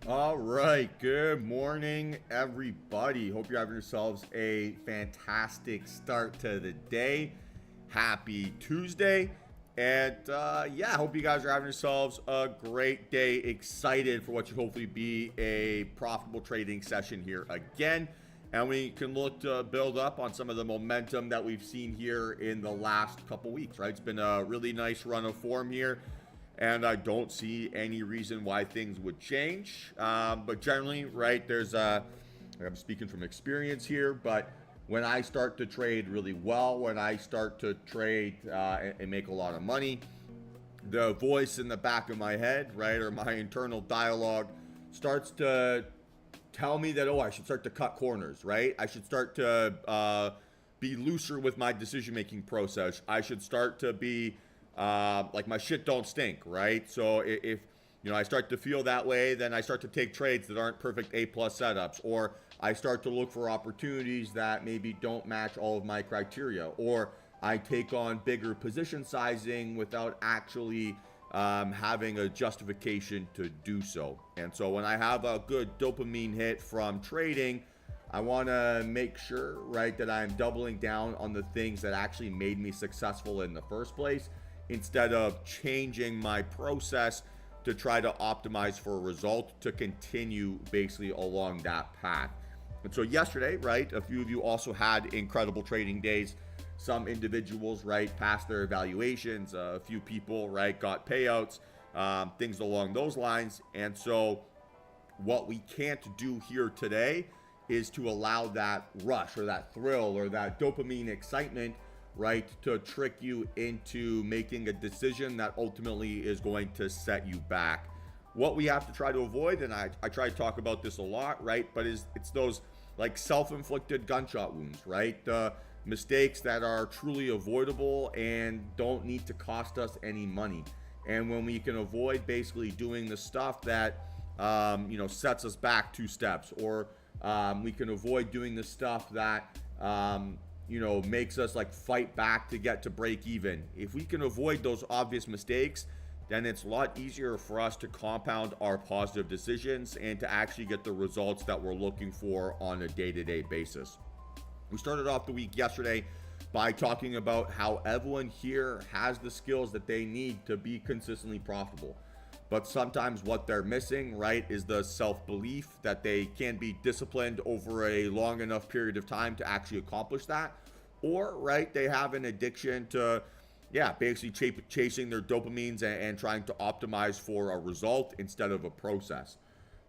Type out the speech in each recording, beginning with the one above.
All right, good morning, everybody. Hope you're having yourselves a fantastic start to the day. Happy Tuesday. And yeah, hope you guys are having yourselves a great day. Excited for what should hopefully be a profitable trading session here again. And we can look to build up on some of the momentum that we've seen here in the last couple weeks, right? It's been a really nice run of form here, and I don't see any reason why things would change. But generally, right, I'm speaking from experience here, but when I start to trade really well, when I start to trade and make a lot of money, the voice in the back of my head, right, or my internal dialogue starts to tell me that, oh, I should start to cut corners, right? I should start to be looser with my decision making process. I should start to be like my shit don't stink, right? So if I start to feel that way, then I start to take trades that aren't perfect A plus setups, or I start to look for opportunities that maybe don't match all of my criteria, or I take on bigger position sizing without actually having a justification to do so. And so when I have a good dopamine hit from trading, I want to make sure, right, that I'm doubling down on the things that actually made me successful in the first place, instead of changing my process to try to optimize for a result to continue basically along that path. And so yesterday, right, a few of you also had incredible trading days. Some individuals, right, passed their evaluations. A few people, right, got payouts, things along those lines. And so what we can't do here today is to allow that rush or that thrill or that dopamine excitement, right, to trick you into making a decision that ultimately is going to set you back. What we have to try to avoid, and I try to talk about this a lot, right, but it's those like self-inflicted gunshot wounds, right? The mistakes that are truly avoidable and don't need to cost us any money. And when we can avoid basically doing the stuff that sets us back 2 steps, or we can avoid doing the stuff that makes us like fight back to get to break even. If we can avoid those obvious mistakes, then it's a lot easier for us to compound our positive decisions and to actually get the results that we're looking for on a day-to-day basis. We started off the week yesterday by talking about how everyone here has the skills that they need to be consistently profitable. But sometimes what they're missing, right, is the self-belief that they can be disciplined over a long enough period of time to actually accomplish that. Or, right, they have an addiction to, basically chasing their dopamines and trying to optimize for a result instead of a process.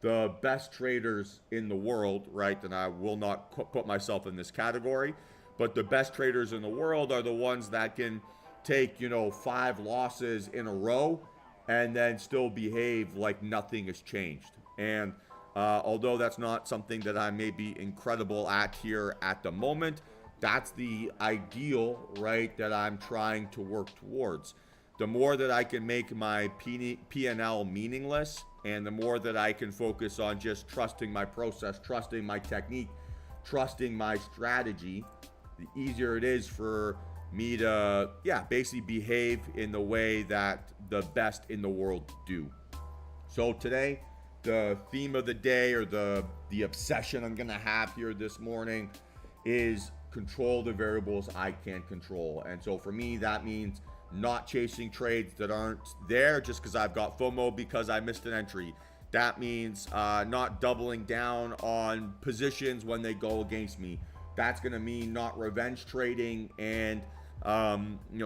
The best traders in the world, right, and I will not put myself in this category, but the best traders in the world are the ones that can take, 5 losses in a row and then still behave like nothing has changed. And although that's not something that I may be incredible at here at the moment, that's the ideal, right, that I'm trying to work towards. The more that I can make my P&L meaningless, and the more that I can focus on just trusting my process, trusting my technique, trusting my strategy, the easier it is for me to, basically behave in the way that the best in the world do. So today, the theme of the day, or the obsession I'm going to have here this morning, is control the variables I can control. And so for me, that means not chasing trades that aren't there just because I've got FOMO because I missed an entry. That means not doubling down on positions when they go against me. That's going to mean not revenge trading and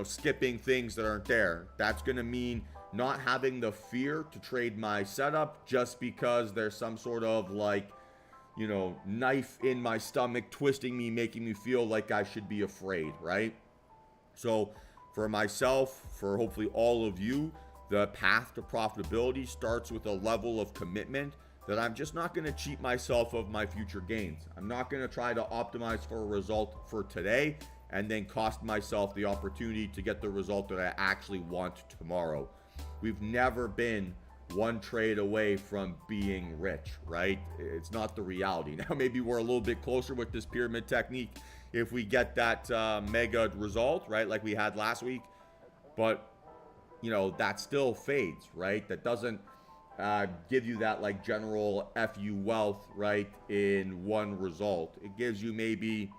skipping things that aren't there. That's going to mean not having the fear to trade my setup just because there's some sort of knife in my stomach twisting me, making me feel like I should be afraid, right? So for myself, for hopefully all of you, the path to profitability starts with a level of commitment that I'm just not going to cheat myself of my future gains. I'm not going to try to optimize for a result for today and then cost myself the opportunity to get the result that I actually want tomorrow. We've never been one trade away from being rich, right? It's not the reality. Now, maybe we're a little bit closer with this pyramid technique if we get that mega result, right, like we had last week. But, that still fades, right? That doesn't give you that like general FU wealth, right, in one result. It gives you maybe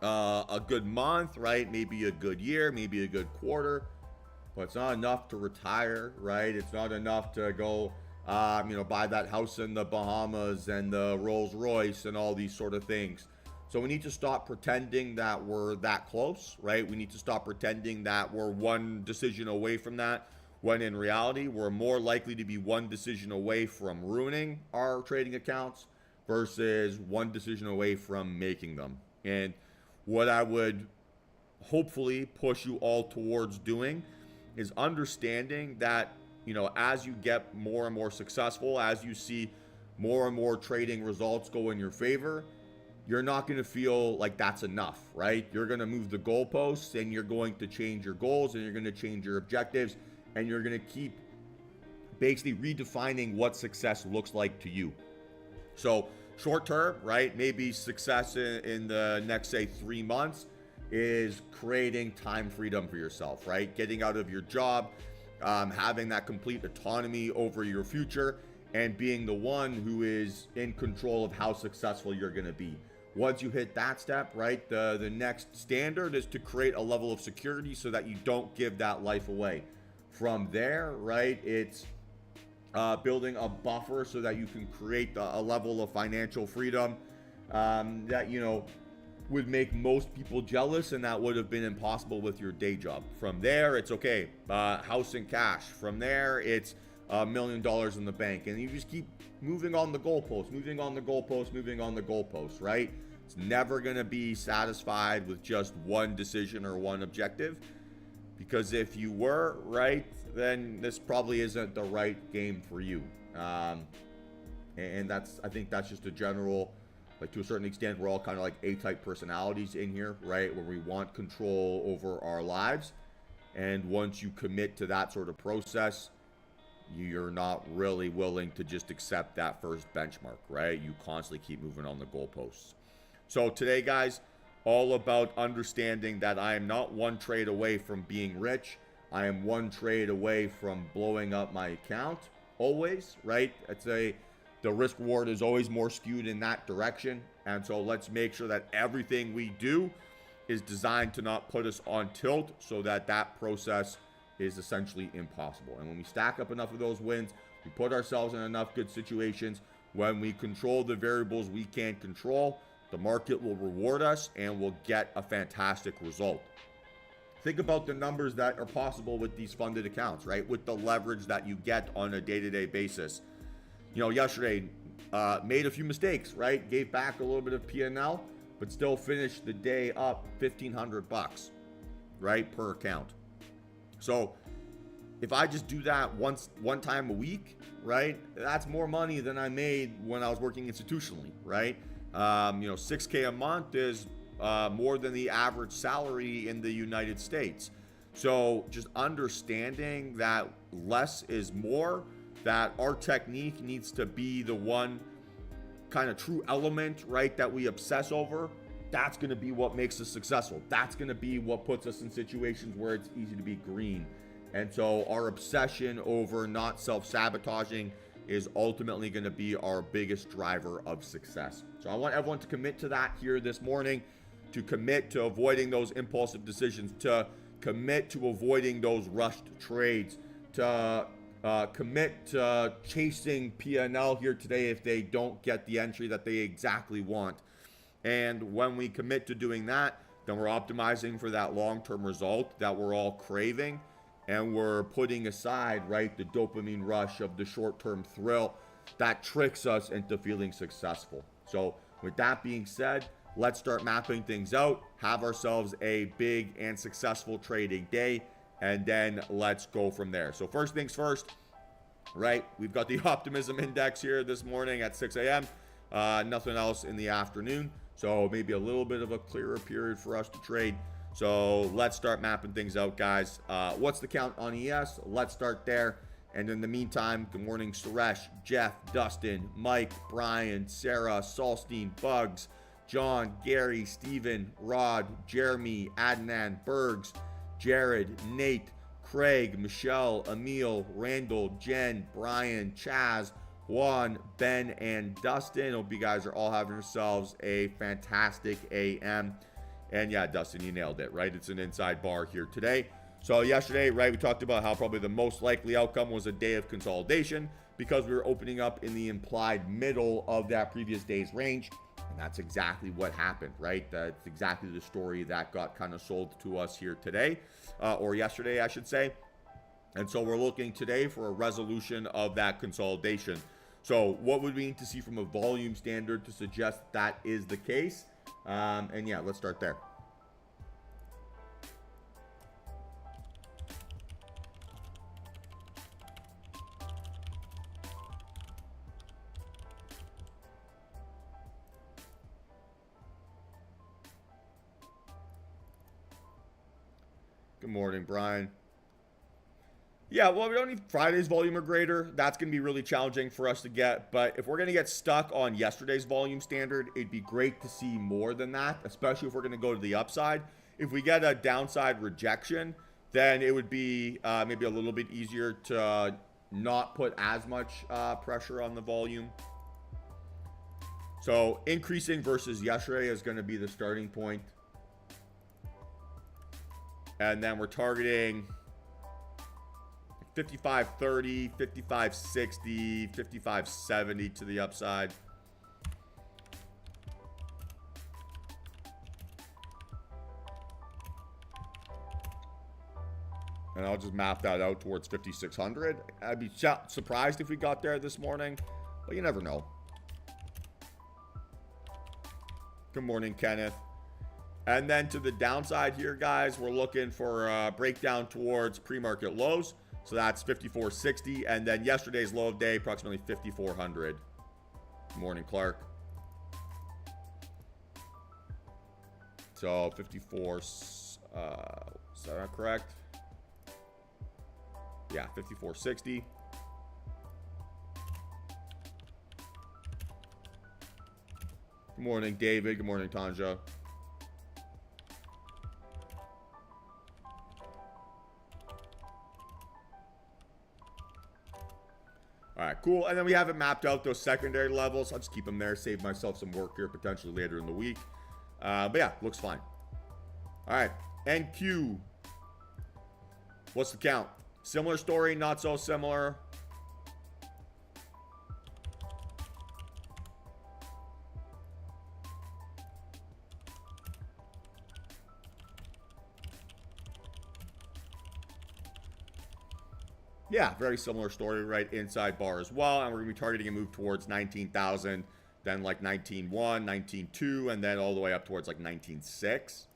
a good month, right? Maybe a good year, maybe a good quarter, but it's not enough to retire, right? It's not enough to go, buy that house in the Bahamas and the Rolls Royce and all these sort of things. So we need to stop pretending that we're that close, right? We need to stop pretending that we're one decision away from that, when in reality, we're more likely to be one decision away from ruining our trading accounts versus one decision away from making them. And what I would hopefully push you all towards doing is understanding that, as you get more and more successful, as you see more and more trading results go in your favor, you're not going to feel like that's enough, right? You're going to move the goalposts, and you're going to change your goals, and you're going to change your objectives, and you're going to keep basically redefining what success looks like to you. So short term, right? Maybe success in the next, say, 3 months is creating time freedom for yourself, right? Getting out of your job, having that complete autonomy over your future, and being the one who is in control of how successful you're going to be. Once you hit that step, right, the next standard is to create a level of security so that you don't give that life away. From there, right, it's building a buffer so that you can create a level of financial freedom that, would make most people jealous, and that would have been impossible with your day job. From there, it's okay, house and cash. From there, it's $1 million in the bank, and you just keep moving on the goalposts, moving on the goalposts, moving on the goalposts, right? It's never going to be satisfied with just one decision or one objective, because if you were, right, then this probably isn't the right game for you. And I think that's just a general, like, to a certain extent, we're all kind of like A-type personalities in here, right? Where we want control over our lives. And once you commit to that sort of process, you're not really willing to just accept that first benchmark, right? You constantly keep moving on the goalposts. So today, guys, all about understanding that I am not one trade away from being rich. I am one trade away from blowing up my account, always, right? The risk reward is always more skewed in that direction. And so let's make sure that everything we do is designed to not put us on tilt, so that process is essentially impossible. And when we stack up enough of those wins, we put ourselves in enough good situations, when we control the variables we can't control, the market will reward us and we'll get a fantastic result. Think about the numbers that are possible with these funded accounts, right? With the leverage that you get on a day-to-day basis. Yesterday, made a few mistakes, right? Gave back a little bit of P&L, but still finished the day up $1,500, right, per account. So if I just do that one time a week, right, that's more money than I made when I was working institutionally, right? $6K a month is more than the average salary in the United States. So just understanding that less is more, that our technique needs to be the one kind of true element, right, that we obsess over. That's going to be what makes us successful. That's going to be what puts us in situations where it's easy to be green. And so our obsession over not self-sabotaging is ultimately going to be our biggest driver of success. So I want everyone to commit to that here this morning, to commit to avoiding those impulsive decisions, to commit to avoiding those rushed trades, to commit to chasing P&L here today if they don't get the entry that they exactly want. And when we commit to doing that, then we're optimizing for that long-term result that we're all craving. And we're putting aside, right, the dopamine rush of the short-term thrill that tricks us into feeling successful. So with that being said, let's start mapping things out, have ourselves a big and successful trading day, and then let's go from there. So first things first, right, we've got the optimism index here this morning at 6 a.m. Nothing else in the afternoon. So maybe a little bit of a clearer period for us to trade. So let's start mapping things out, guys. What's the count on ES? Let's start there. And in the meantime, good morning, Suresh, Jeff, Dustin, Mike, Brian, Sarah, Solstein, Bugs, John, Gary, Steven, Rod, Jeremy, Adnan, Bergs, Jared, Nate, Craig, Michelle, Emil, Randall, Jen, Brian, Chaz, Juan, Ben, and Dustin. Hope you guys are all having yourselves a fantastic AM. And yeah, Dustin, you nailed it, right? It's an inside bar here today. So yesterday, right, we talked about how probably the most likely outcome was a day of consolidation because we were opening up in the implied middle of that previous day's range. And that's exactly what happened, right? That's exactly the story that got kind of sold to us here today, or yesterday, I should say. And so we're looking today for a resolution of that consolidation. So what would we need to see from a volume standard to suggest that is the case? And yeah, let's start there. Good morning, Brian. Yeah, well, we don't need Friday's volume or greater. That's going to be really challenging for us to get. But if we're going to get stuck on yesterday's volume standard, it'd be great to see more than that, especially if we're going to go to the upside. If we get a downside rejection, then it would be maybe a little bit easier to not put as much pressure on the volume. So increasing versus yesterday is going to be the starting point. And then we're targeting 55.30, 55.60, 55.70 to the upside. And I'll just map that out towards 5,600. I'd be surprised if we got there this morning, but you never know. Good morning, Kenneth. And then to the downside here, guys, we're looking for a breakdown towards pre-market lows. So that's 54.60. And then yesterday's low of day, approximately 5,400. Good morning, Clark. So 54, is that correct? Yeah, 54.60. Good morning, David. Good morning, Tanja. All right, cool. And then we haven't mapped out those secondary levels. I'll just keep them there, save myself some work here potentially later in the week. But yeah, looks fine. All right, NQ. What's the count? Similar story, not so similar. Yeah, very similar story, right? Inside bar as well. And we're going to be targeting a move towards 19,000, then like 19.1, 19.2, and then all the way up towards like 19.6.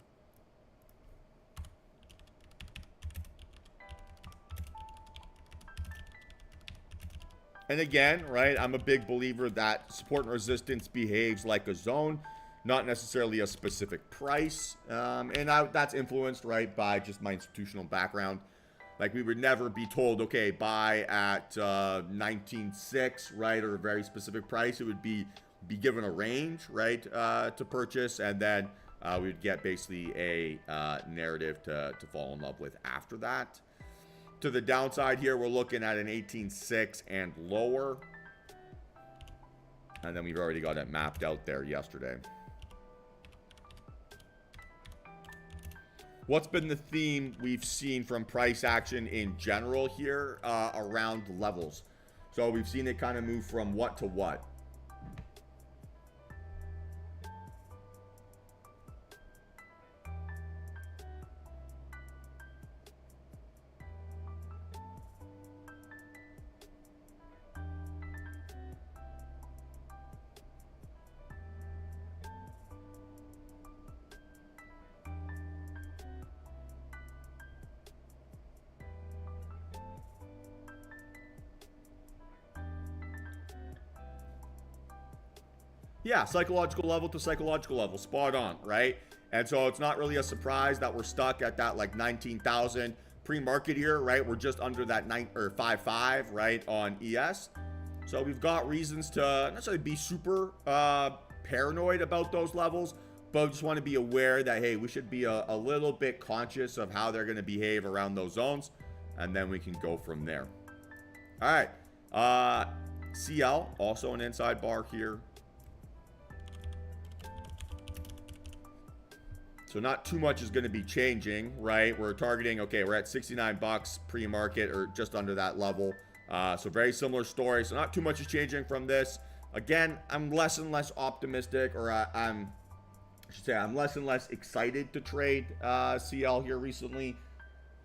And again, right, I'm a big believer that support and resistance behaves like a zone, not necessarily a specific price. That's influenced, right, by just my institutional background. Like, we would never be told, okay, buy at 19.6, right, or a very specific price. It would be given a range, right, to purchase, and then we would get basically a narrative to fall in love with after that. To the downside here, we're looking at an 18.6 and lower. And then we've already got it mapped out there yesterday. What's been the theme we've seen from price action in general here around levels? So we've seen it kind of move from what to what? Yeah, psychological level to psychological level, spot on, right? And so it's not really a surprise that we're stuck at that like 19,000 pre-market here, right? We're just under that 5.5, right, on ES. So we've got reasons to not necessarily be super paranoid about those levels, but we just want to be aware that, hey, we should be a little bit conscious of how they're going to behave around those zones. and then we can go from there. All right. CL, also an inside bar here. So not too much is going to be changing, right? We're targeting, okay, we're at 69 bucks pre-market or just under that level. So very similar story. So not too much is changing from this. Again, I'm less and less optimistic, or I should say I'm less and less excited to trade CL here recently.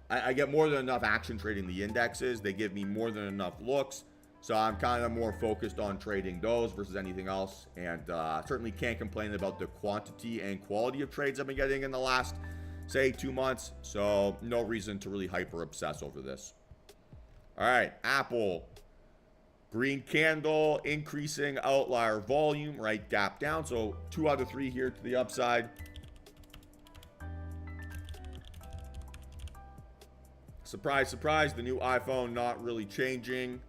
I get more than enough action trading the indexes. They give me more than enough looks. So I'm kind of more focused on trading those versus anything else. And certainly can't complain about the quantity and quality of trades I've been getting in the last, say, 2 months. So no reason to really hyper obsess over this. All right, Apple. Green candle, increasing outlier volume, right? Gap down. So 2 out of 3 here to the upside. Surprise, surprise, the new iPhone not really changing.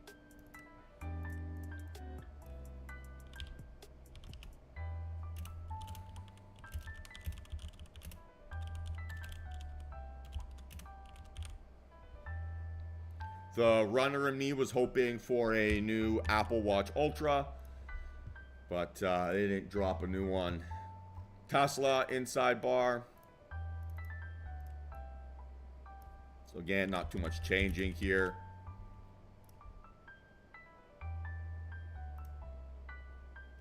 The runner in me was hoping for a new Apple Watch Ultra, but they didn't drop a new one. Tesla inside bar. So again, not too much changing here.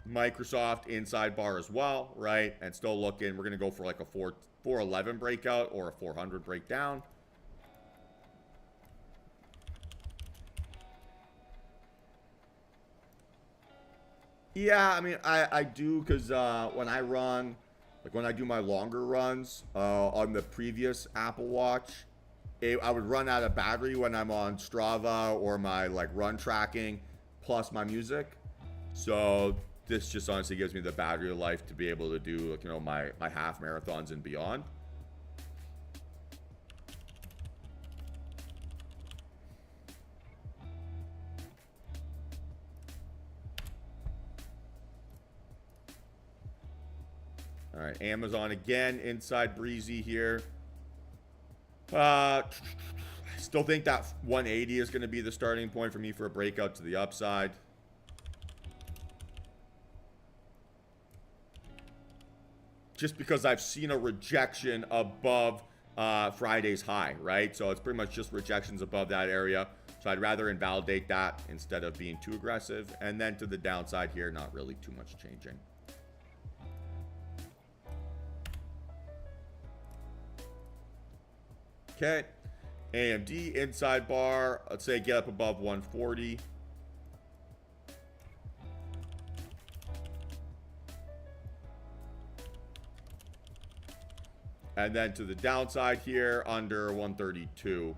Microsoft inside bar as well, right? And still looking, we're going to go for like a 411 breakout or a 400 breakdown. Yeah, I mean, I do, because when I run, like when I do my longer runs on the previous Apple Watch, I would run out of battery when I'm on Strava or my like run tracking plus my music. So this just honestly gives me the battery life to be able to do, like, you know, my half marathons and beyond. All right, Amazon again, inside breezy here. Still think that 180 is going to be the starting point for me for a breakout to the upside. Just because I've seen a rejection above Friday's high, right? So it's pretty much just rejections above that area. So I'd rather invalidate that instead of being too aggressive. And then to the downside here, not really too much changing. Okay, AMD inside bar, let's say get up above 140. And then to the downside here, under 132.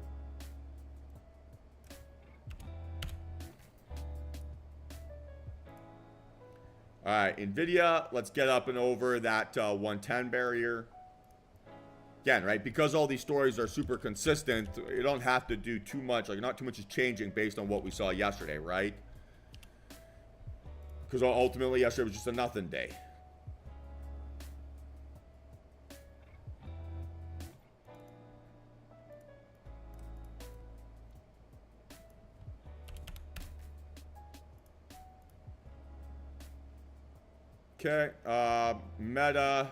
All right, NVIDIA, let's get up and over that 110 barrier. Again, right, because all these stories are super consistent, you don't have to do too much, like not too much is changing based on what we saw yesterday, right? Because ultimately yesterday was just a nothing day. Okay, Meta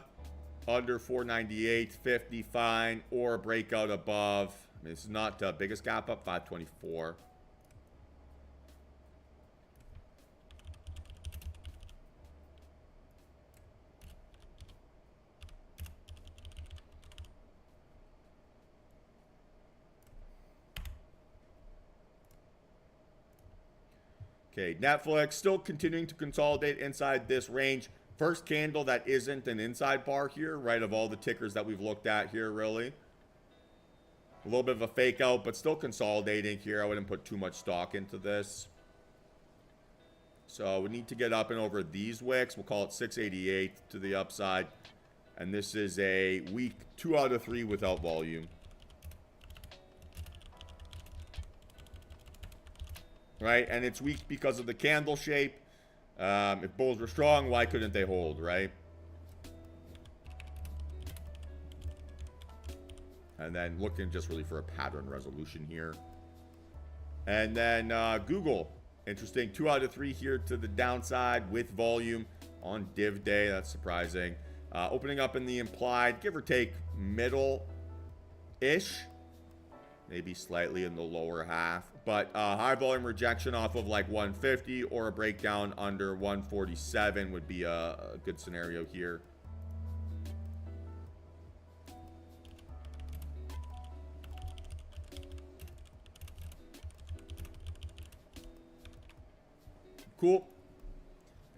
under 498.50, fine, or a breakout above. I mean, this is not the biggest gap up, 524. Okay, Netflix still continuing to consolidate inside this range. First candle that isn't an inside bar here, right, of all the tickers that we've looked at here, really. A little bit of a fake out, but still consolidating here. I wouldn't put too much stock into this. So we need to get up and over these wicks. We'll call it 688 to the upside. And this is a weak 2 out of 3 without volume. Right, and it's weak because of the candle shape. If bulls were strong, why couldn't they hold, right? And then looking just really for a pattern resolution here. And then Google, interesting. 2 out of 3 here to the downside with volume on div day. That's surprising. Opening up in the implied, give or take middle-ish. Maybe slightly in the lower half. But high volume rejection off of like 150 or a breakdown under 147 would be a good scenario here. Cool.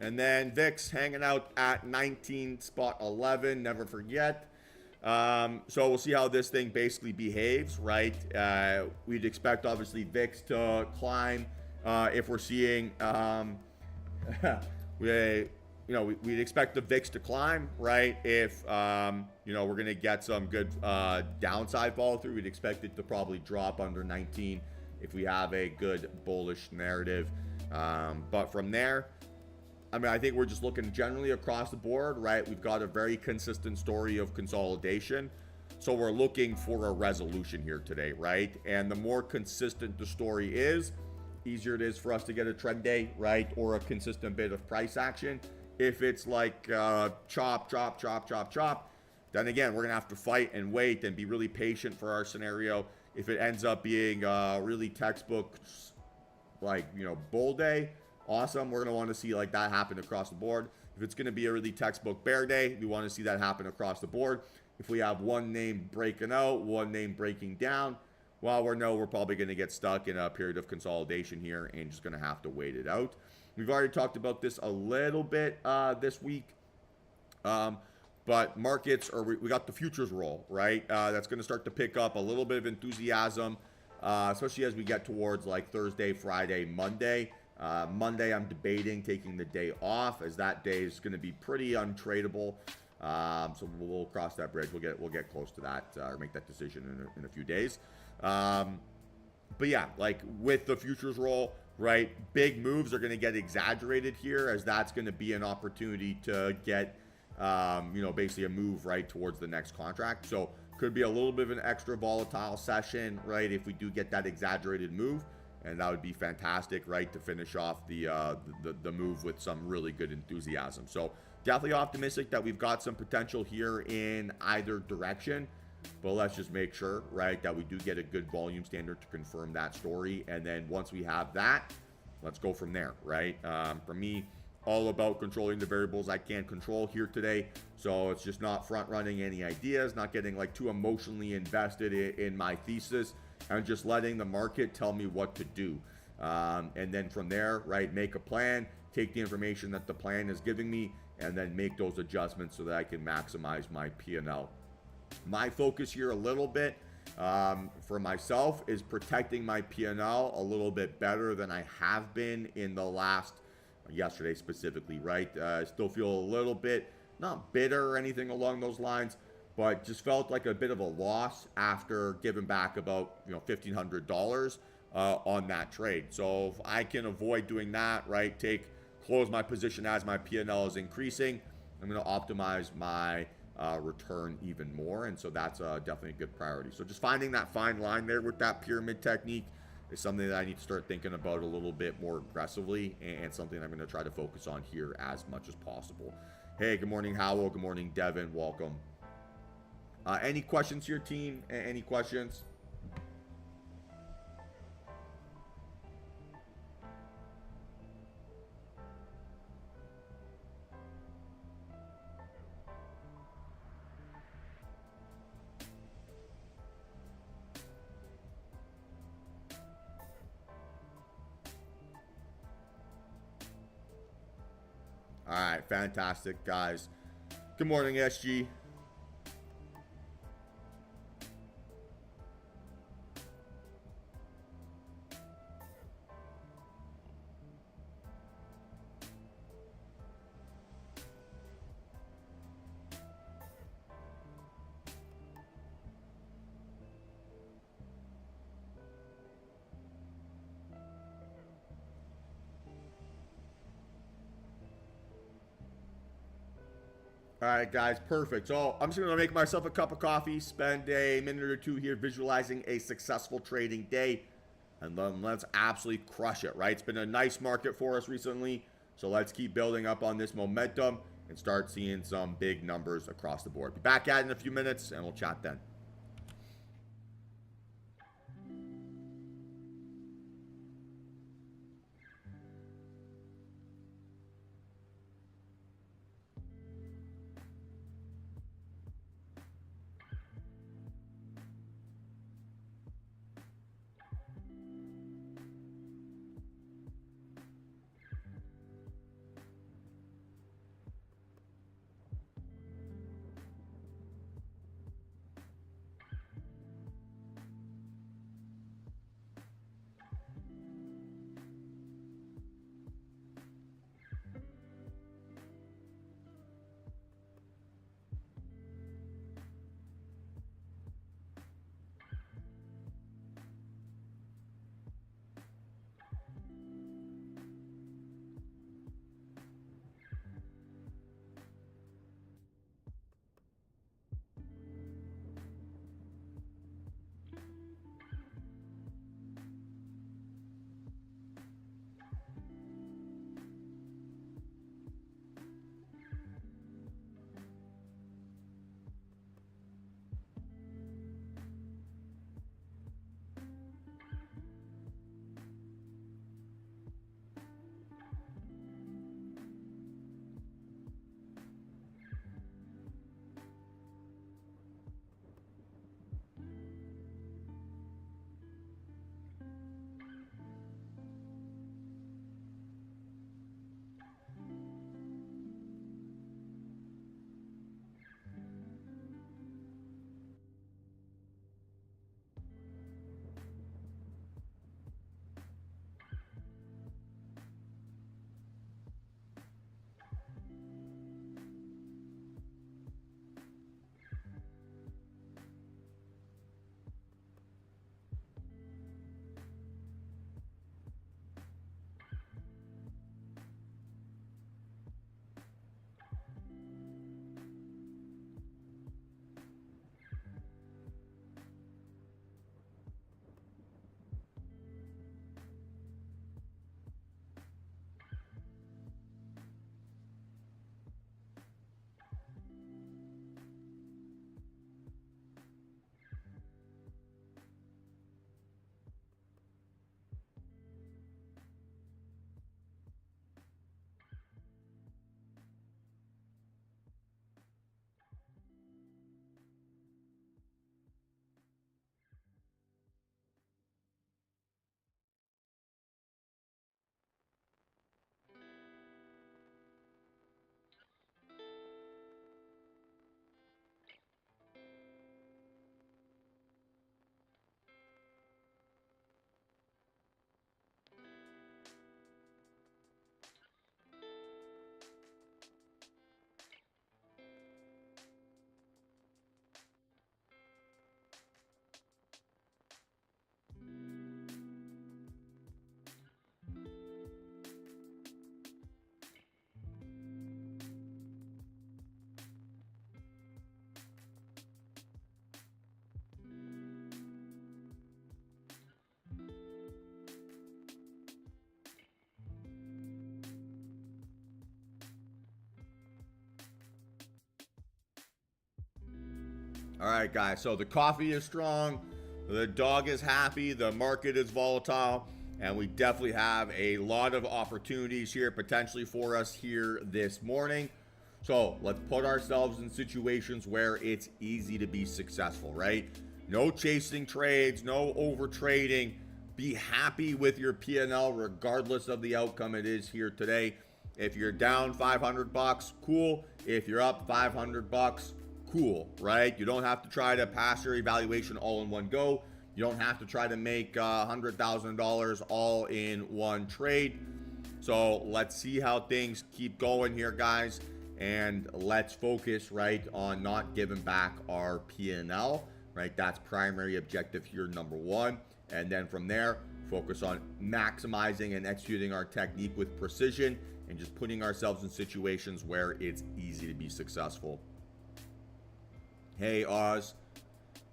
And then VIX hanging out at 19.11. Never forget. So we'll see how this thing basically behaves, right? We'd expect obviously VIX to climb if we're seeing we'd expect the VIX to climb, right? If we're gonna get some good downside follow through, we'd expect it to probably drop under 19 if we have a good bullish narrative. But from there, I mean, I think we're just looking generally across the board, right? We've got a very consistent story of consolidation. So we're looking for a resolution here today, right? And the more consistent the story is, easier it is for us to get a trend day, right? Or a consistent bit of price action. If it's like chop, chop, chop, chop, chop, then again, we're going to have to fight and wait and be really patient for our scenario. If it ends up being really textbook, like, bull day, awesome. We're going to want to see like that happen across the board. If it's going to be a really textbook bear day, we want to see that happen across the board. If we have one name breaking out, one name breaking down, well, we're probably going to get stuck in a period of consolidation here and just going to have to wait it out. We've already talked about this a little bit this week. But markets, we got the futures roll, right? That's going to start to pick up a little bit of enthusiasm, especially as we get towards like Thursday, Friday, Monday. Monday, I'm debating taking the day off, as that day is going to be pretty untradeable. So we'll cross that bridge. We'll get close to that or make that decision in a few days. But yeah, like with the futures roll, right? Big moves are going to get exaggerated here, as that's going to be an opportunity to get, basically a move right towards the next contract. So could be a little bit of an extra volatile session, right? If we do get that exaggerated move. And that would be fantastic, right, to finish off the move with some really good enthusiasm. So definitely optimistic that we've got some potential here in either direction. But let's just make sure, right, that we do get a good volume standard to confirm that story. And then once we have that, let's go from there, right? For me, all about controlling the variables I can't control here today. So it's just not front running any ideas, not getting like too emotionally invested in my thesis, and just letting the market tell me what to do. And then from there, right, make a plan, take the information that the plan is giving me, and then make those adjustments so that I can maximize my P&L. My focus here a little bit for myself is protecting my P&L a little bit better than I have been in the last, yesterday specifically, right? I still feel a little bit, not bitter or anything along those lines, but just felt like a bit of a loss after giving back about $1,500 on that trade. So if I can avoid doing that, right, close my position as my P&L is increasing, I'm going to optimize my return even more, and so that's definitely a good priority. So just finding that fine line there with that pyramid technique is something that I need to start thinking about a little bit more aggressively, and something I'm going to try to focus on here as much as possible. Hey, good morning, Howell. Good morning, Devin. Welcome. Any questions here, team? Any questions? All right, fantastic, guys. Good morning, SG. All right, guys, perfect. So I'm just going to make myself a cup of coffee, spend a minute or two here visualizing a successful trading day. and then let's absolutely crush it, right? It's been a nice market for us recently, so let's keep building up on this momentum and start seeing some big numbers across the board. Be back at it in a few minutes, and we'll chat then. All right, guys. So the coffee is strong, the dog is happy, the market is volatile, and we definitely have a lot of opportunities here potentially for us here this morning. So let's put ourselves in situations where it's easy to be successful, right? No chasing trades, no over trading. Be happy with your P&L regardless of the outcome it is here today. If you're down 500 bucks, cool. If you're up 500 bucks, cool, right? You don't have to try to pass your evaluation all in one go. You don't have to try to make $100,000 all in one trade. So let's see how things keep going here, guys. And let's focus, right, on not giving back our P&L, right? That's primary objective here, number one. And then from there, focus on maximizing and executing our technique with precision and just putting ourselves in situations where it's easy to be successful. Hey, Oz.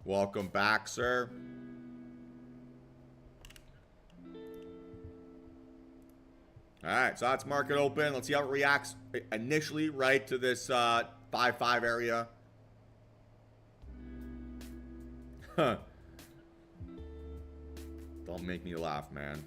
Welcome back, sir. All right, so that's market open. Let's see how it reacts initially, right, to this 5-5 area. Huh. Don't make me laugh, man.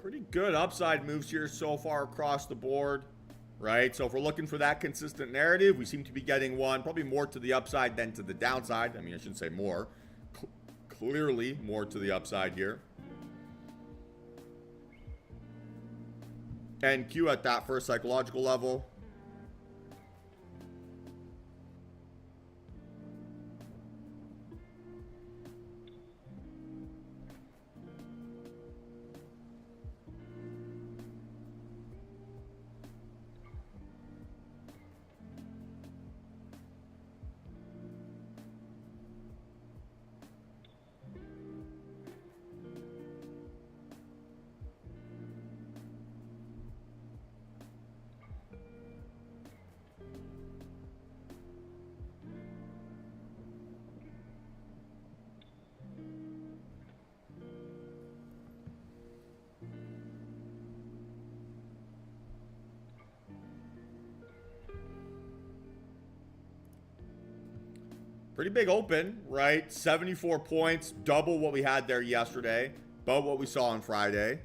Pretty good upside moves here so far across the board, right? So if we're looking for that consistent narrative, we seem to be getting one, probably more to the upside than to the downside. I mean, I shouldn't say more. Clearly more to the upside here. NQ at that first psychological level. Pretty big open, right? 74 points, double what we had there yesterday, about what we saw on Friday.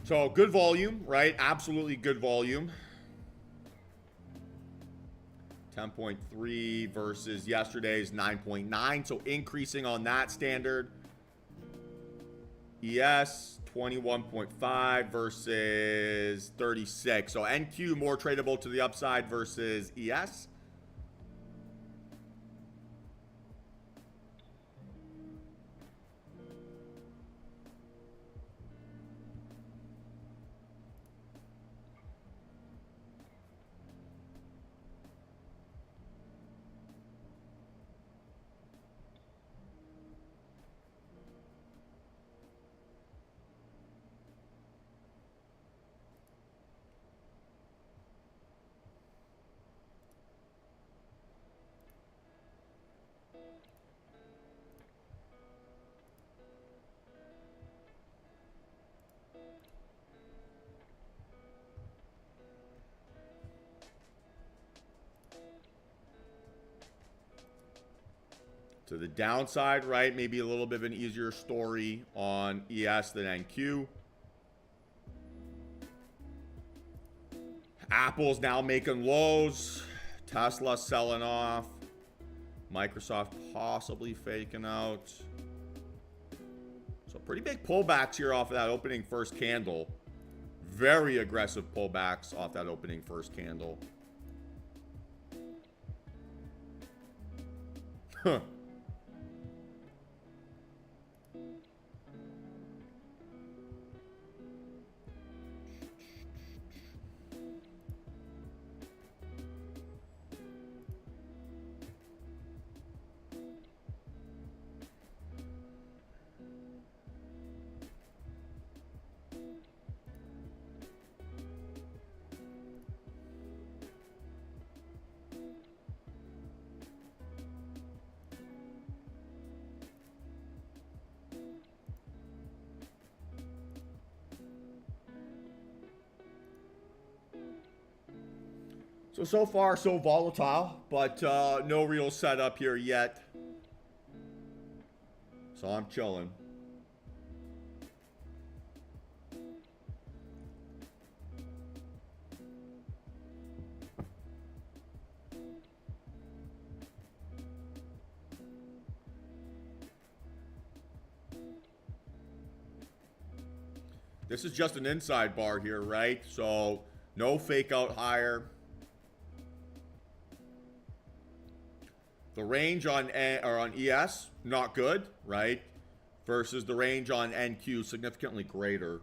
So good volume, right? Absolutely good volume. 10.3 versus yesterday's 9.9. So increasing on that standard. ES 21.5 versus 36. So NQ more tradable to the upside versus ES. To the downside, right? Maybe a little bit of an easier story on ES than NQ. Apple's now making lows. Tesla selling off. Microsoft possibly faking out. So pretty big pullbacks here off of that opening first candle. Very aggressive pullbacks off that opening first candle. Huh. So far, so volatile, but no real setup here yet. So I'm chilling. This is just an inside bar here, right? So no fake out higher. The range on ES, not good, right? Versus the range on NQ, significantly greater.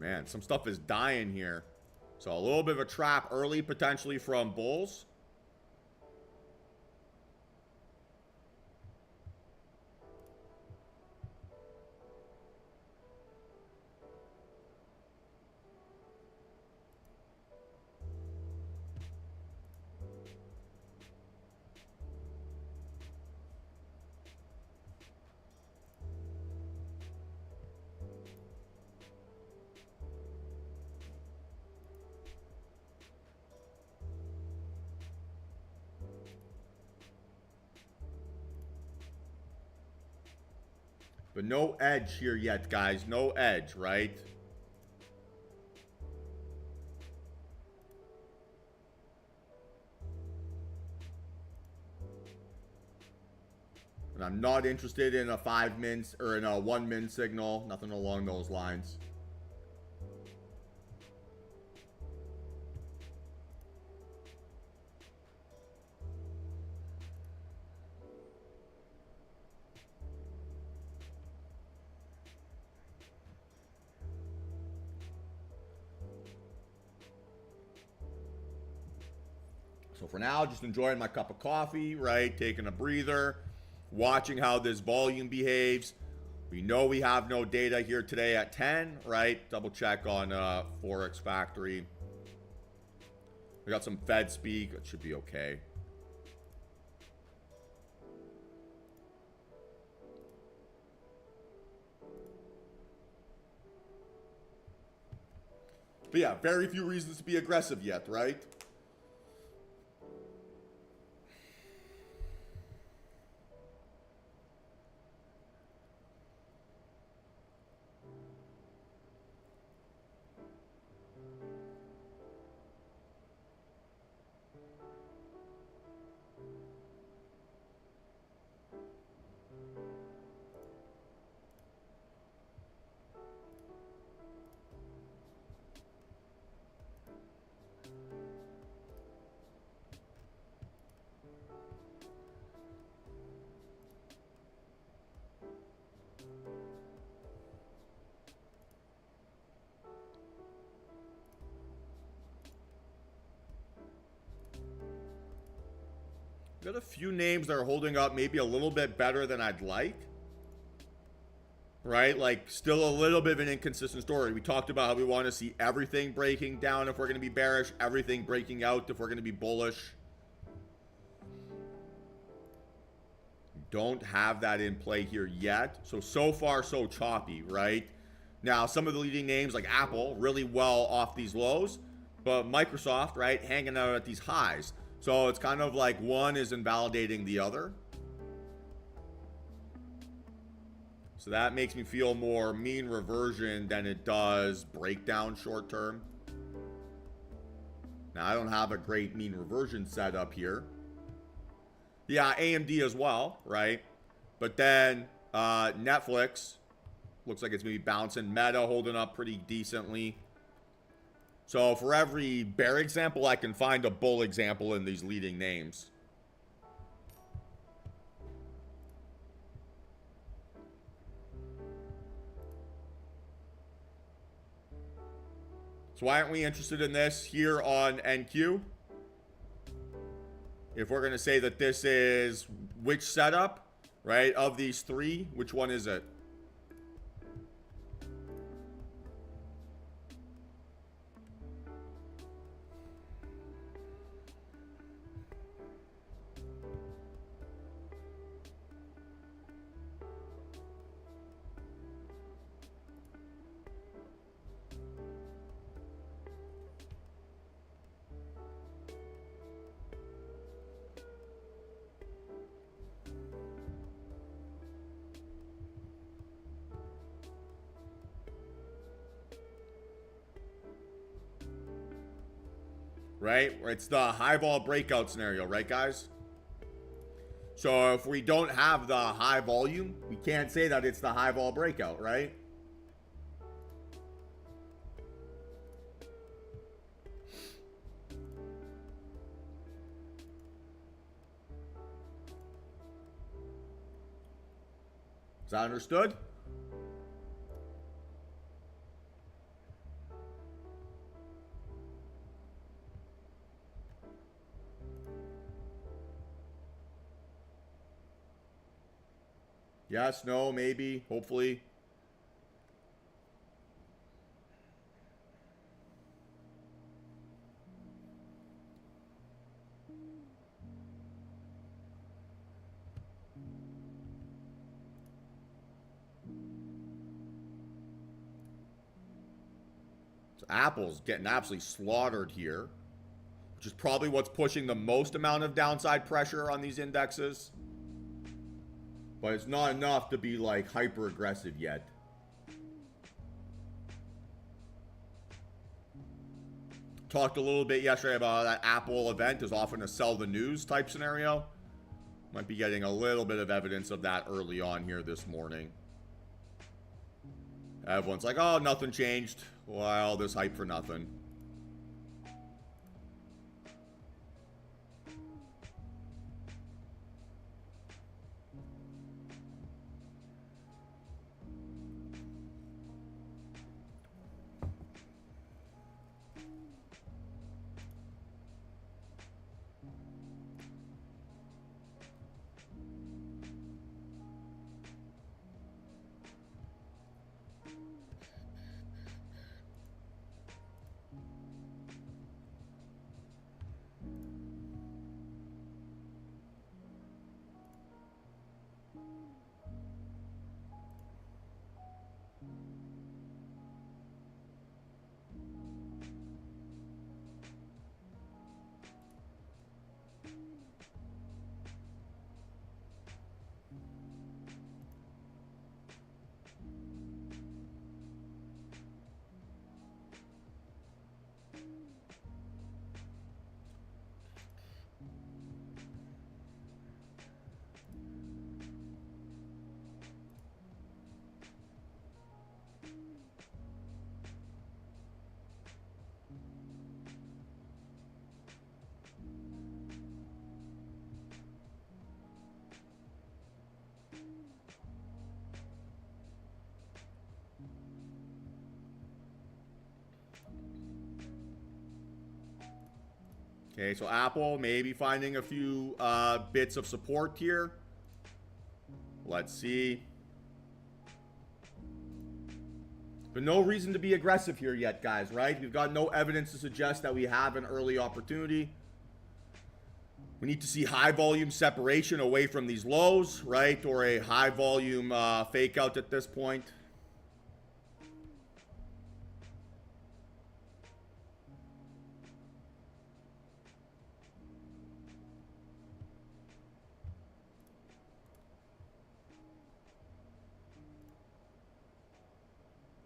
Man, some stuff is dying here. So a little bit of a trap early, potentially from bulls. But no edge here yet, guys. No edge, right? And I'm not interested in a 5 min or in a 1 min signal. Nothing along those lines. So for now, just enjoying my cup of coffee, right? Taking a breather, watching how this volume behaves. We know we have no data here today at 10, right? Double check on Forex Factory. We got some Fed speak. It should be okay. But yeah, very few reasons to be aggressive yet, right? Got a few names that are holding up maybe a little bit better than I'd like. Right? Like, still a little bit of an inconsistent story. We talked about how we want to see everything breaking down if we're going to be bearish, everything breaking out if we're going to be bullish. Don't have that in play here yet. So far, so choppy, right? Now, some of the leading names like Apple, really well off these lows, but Microsoft, right, hanging out at these highs. So it's kind of like one is invalidating the other. So that makes me feel more mean reversion than it does breakdown short term. Now, I don't have a great mean reversion setup here. Yeah, AMD as well, right? But then Netflix, Looks like it's maybe bouncing. Meta holding up pretty decently. So for every bear example, I can find a bull example in these leading names. So why aren't we interested in this here on NQ? If we're going to say that this is which setup, right, of these three, which one is it? Right? It's the high vol breakout scenario, right, guys? So if we don't have the high volume, we can't say that it's the high vol breakout, right? Is that understood? Yes, no, maybe, hopefully. So Apple's getting absolutely slaughtered here, which is probably what's pushing the most amount of downside pressure on these indexes. But it's not enough to be like hyper aggressive yet. Talked a little bit yesterday about that Apple event is often a sell the news type scenario. Might be getting a little bit of evidence of that early on here this morning. Everyone's like, oh, nothing changed. Well, there's hype for nothing. Okay, so Apple maybe finding a few bits of support here. Let's see. But no reason to be aggressive here yet, guys, right? We've got no evidence to suggest that we have an early opportunity. We need to see high volume separation away from these lows, right? Or a high volume fake out at this point.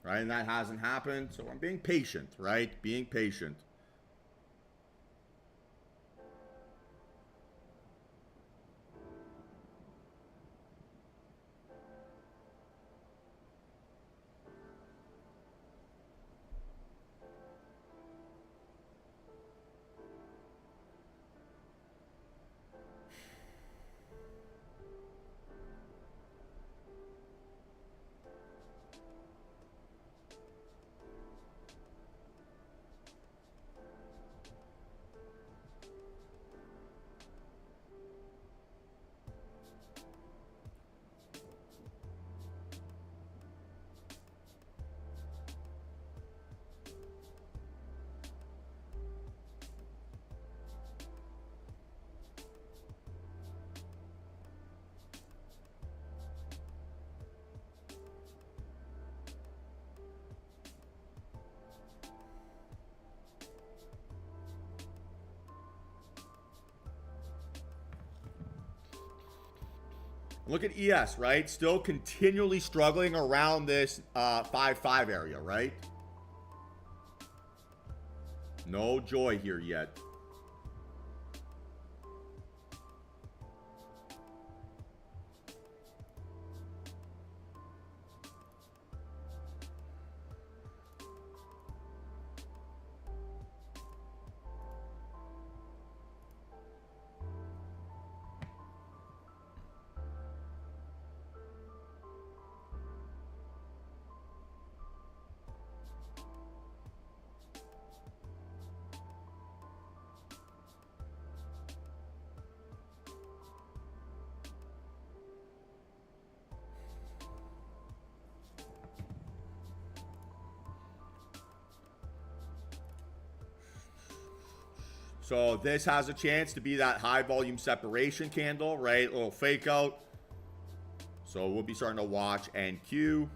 Right, and that hasn't happened, so I'm being patient, right? Being patient. Look at ES, right? Still continually struggling around this 5-5 area, right? No joy here yet. So this has a chance to be that high volume separation candle, right? A little fake out. So we'll be starting to watch NQ.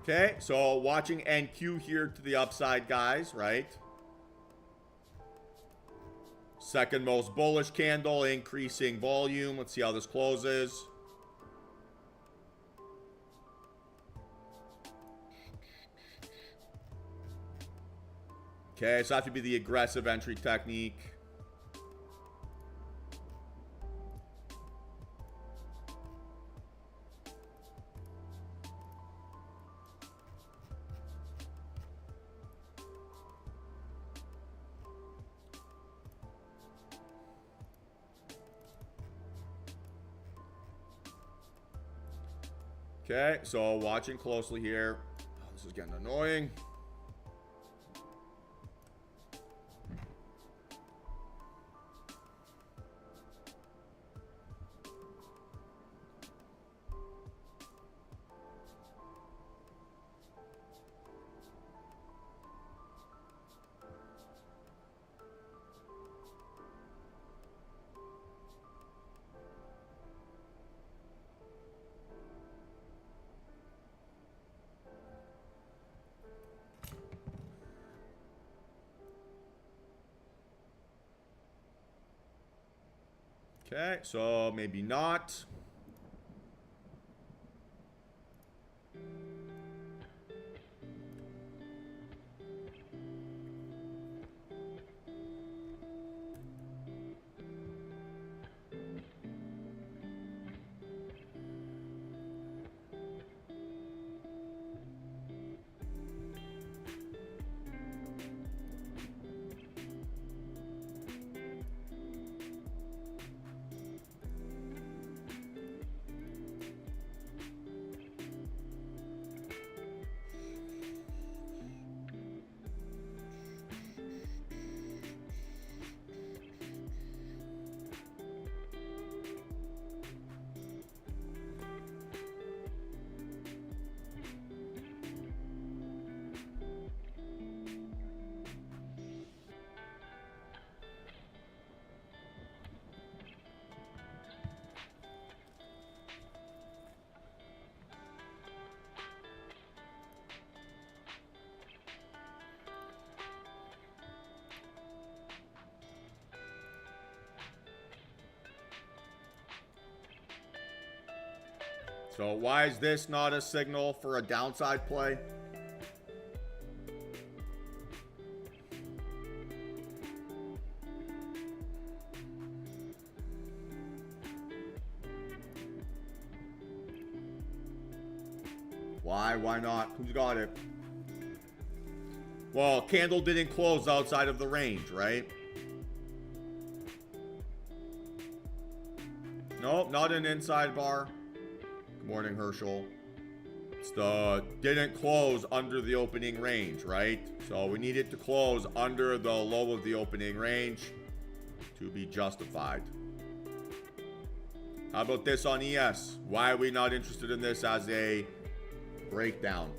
Okay, so watching NQ here to the upside, guys, right? Second most bullish candle, increasing volume. Let's see how this closes. Okay, so that have to be the aggressive entry technique. Okay, so watching closely here. Oh, this is getting annoying. Okay, so maybe not. So why is this not a signal for a downside play? Why not? Who's got it? Well, candle didn't close outside of the range, right? Nope, not an inside bar. Good morning, Herschel. It's the didn't close under the opening range, right? So we need it to close under the low of the opening range to be justified. How about this on ES? Why are we not interested in this as a breakdown?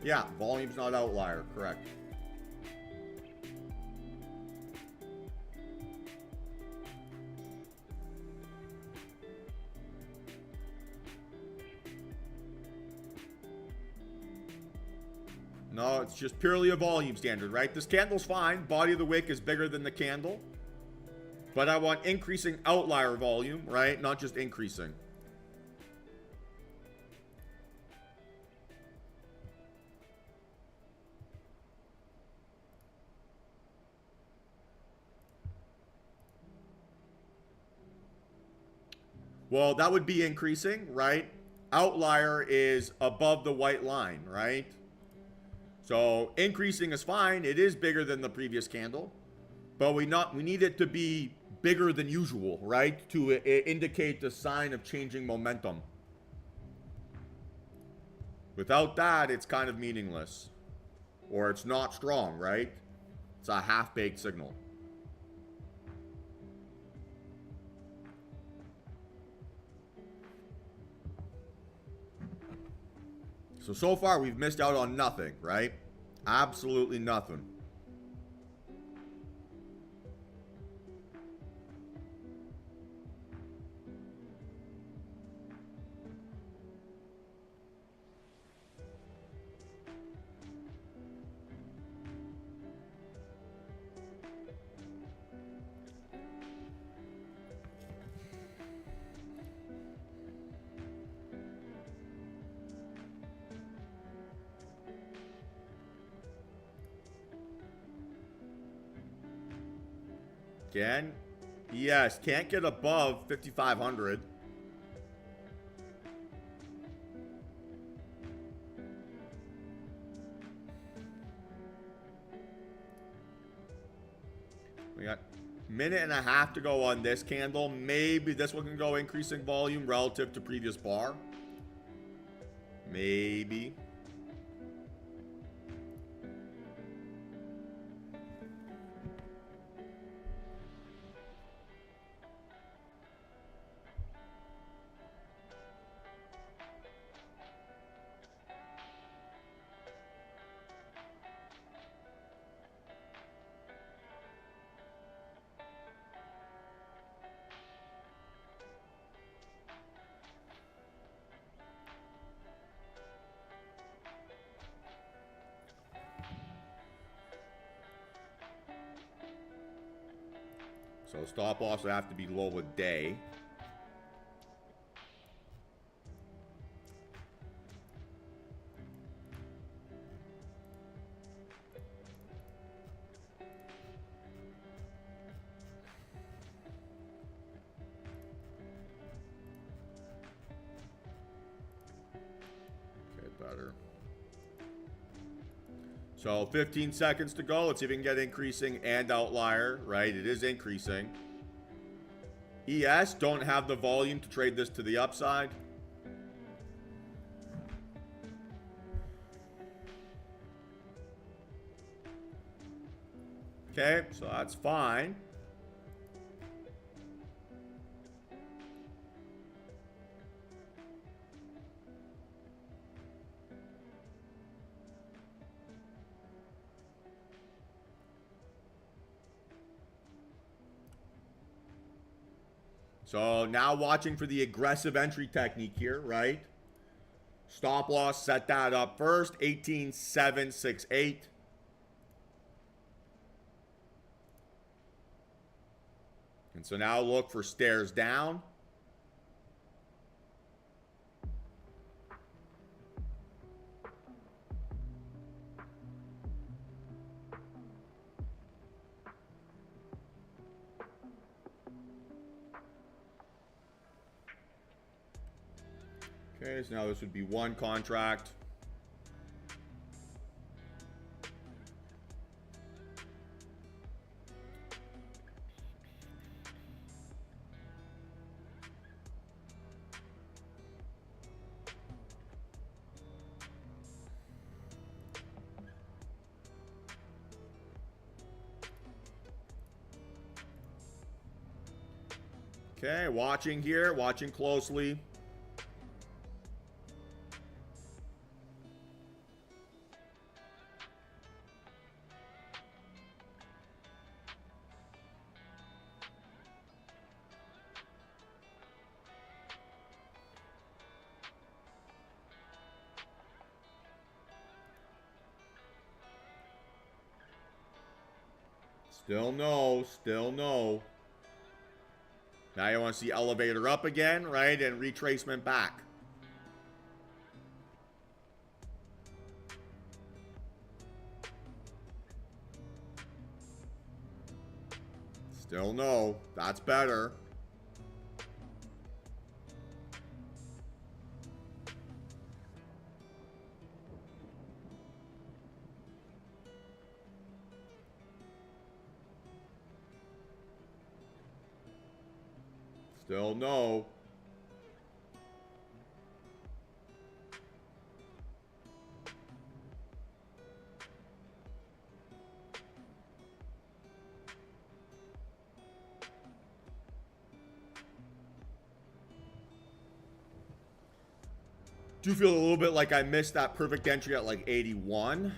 Yeah, volume's not outlier, correct. No, it's just purely a volume standard, right? This candle's fine. Body of the wick is bigger than the candle. But I want increasing outlier volume, right? Not just increasing. Well, that would be increasing, right? Outlier is above the white line, right? So increasing is fine. It is bigger than the previous candle. But we need it to be bigger than usual, right? To indicate the sign of changing momentum. Without that, it's kind of meaningless. Or it's not strong, right? It's a half-baked signal. So far, we've missed out on nothing, right? Absolutely nothing. Can? Yes, can't get above 5,500. We got a minute and a half to go on this candle. Maybe this one can go increasing volume relative to previous bar. Maybe. So stop loss would have to be low a day. Okay, better. So 15 seconds to go. Let's see if we can get increasing and outlier, right? It is increasing. ES, don't have the volume to trade this to the upside. Okay, so that's fine. So now watching for the aggressive entry technique here, right? Stop loss, set that up first. 18,768. And so now look for stairs down. Okay, so now this would be one contract. Okay, watching here, watching closely. Still no. Still no. Now you want to see elevator up again, right? And retracement back. Still no. That's better. Still no. Do feel a little bit like I missed that perfect entry at like 81.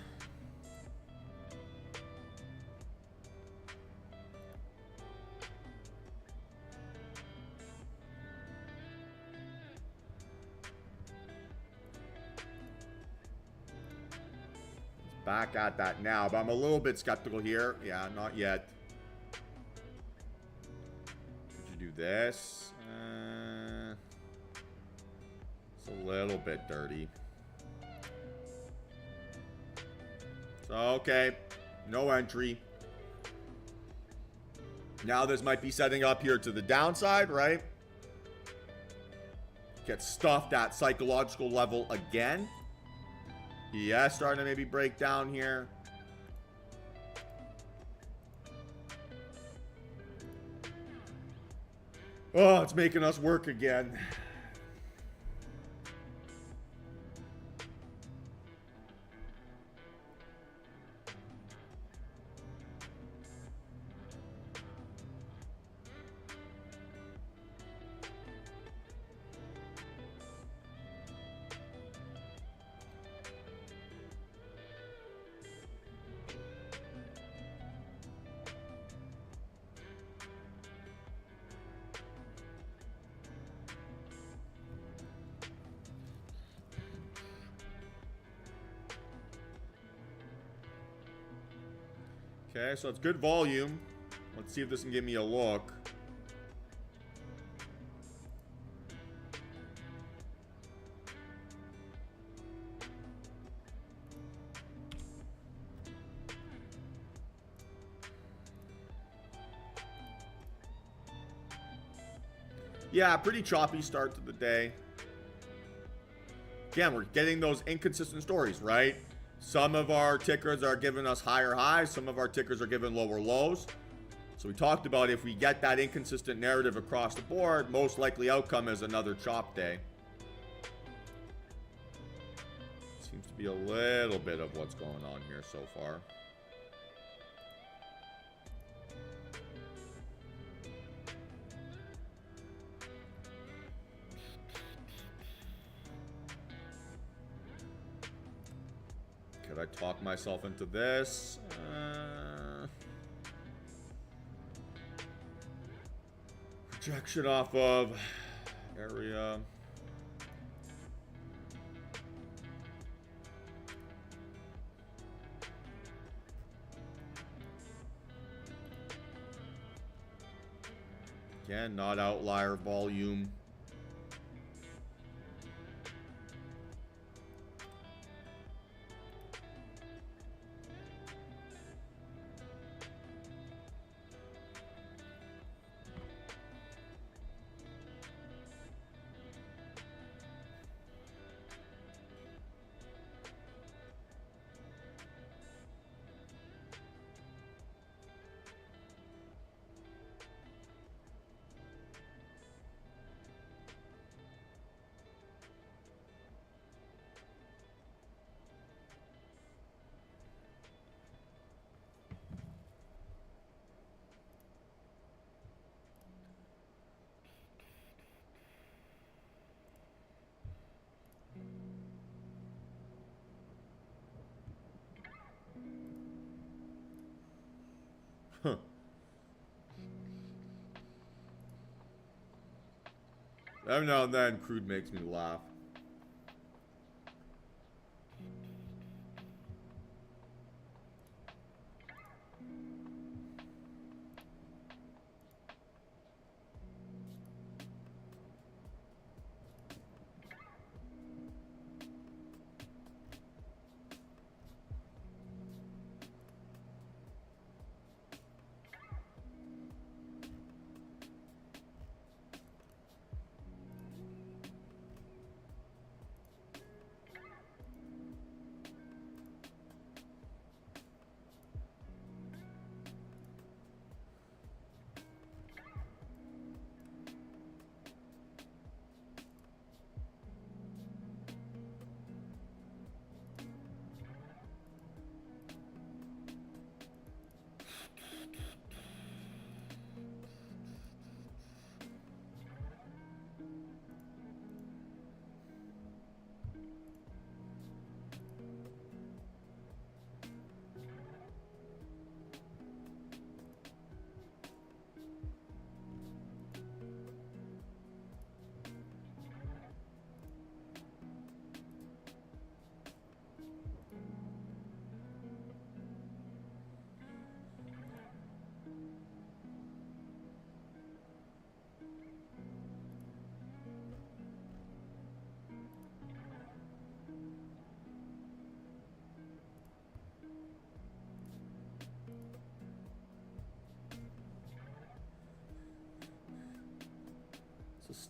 Back at that now, but I'm a little bit skeptical here. Yeah, not yet. Could you do this? It's a little bit dirty. So, okay. No entry. Now this might be setting up here to the downside, right? Get stuffed at psychological level again. Yeah, starting to maybe break down here. Oh, it's making us work again. Okay, so it's good volume. Let's see if this can give me a look. Yeah, pretty choppy start to the day. Again, we're getting those inconsistent stories, right? Some of our tickers are giving us higher highs. Some of our tickers are giving lower lows. So we talked about if we get that inconsistent narrative across the board, most likely outcome is another chop day. Seems to be a little bit of what's going on here so far. Could I talk myself into this? Projection off of area. Again, not outlier volume. Huh. Every now and then, crude makes me laugh.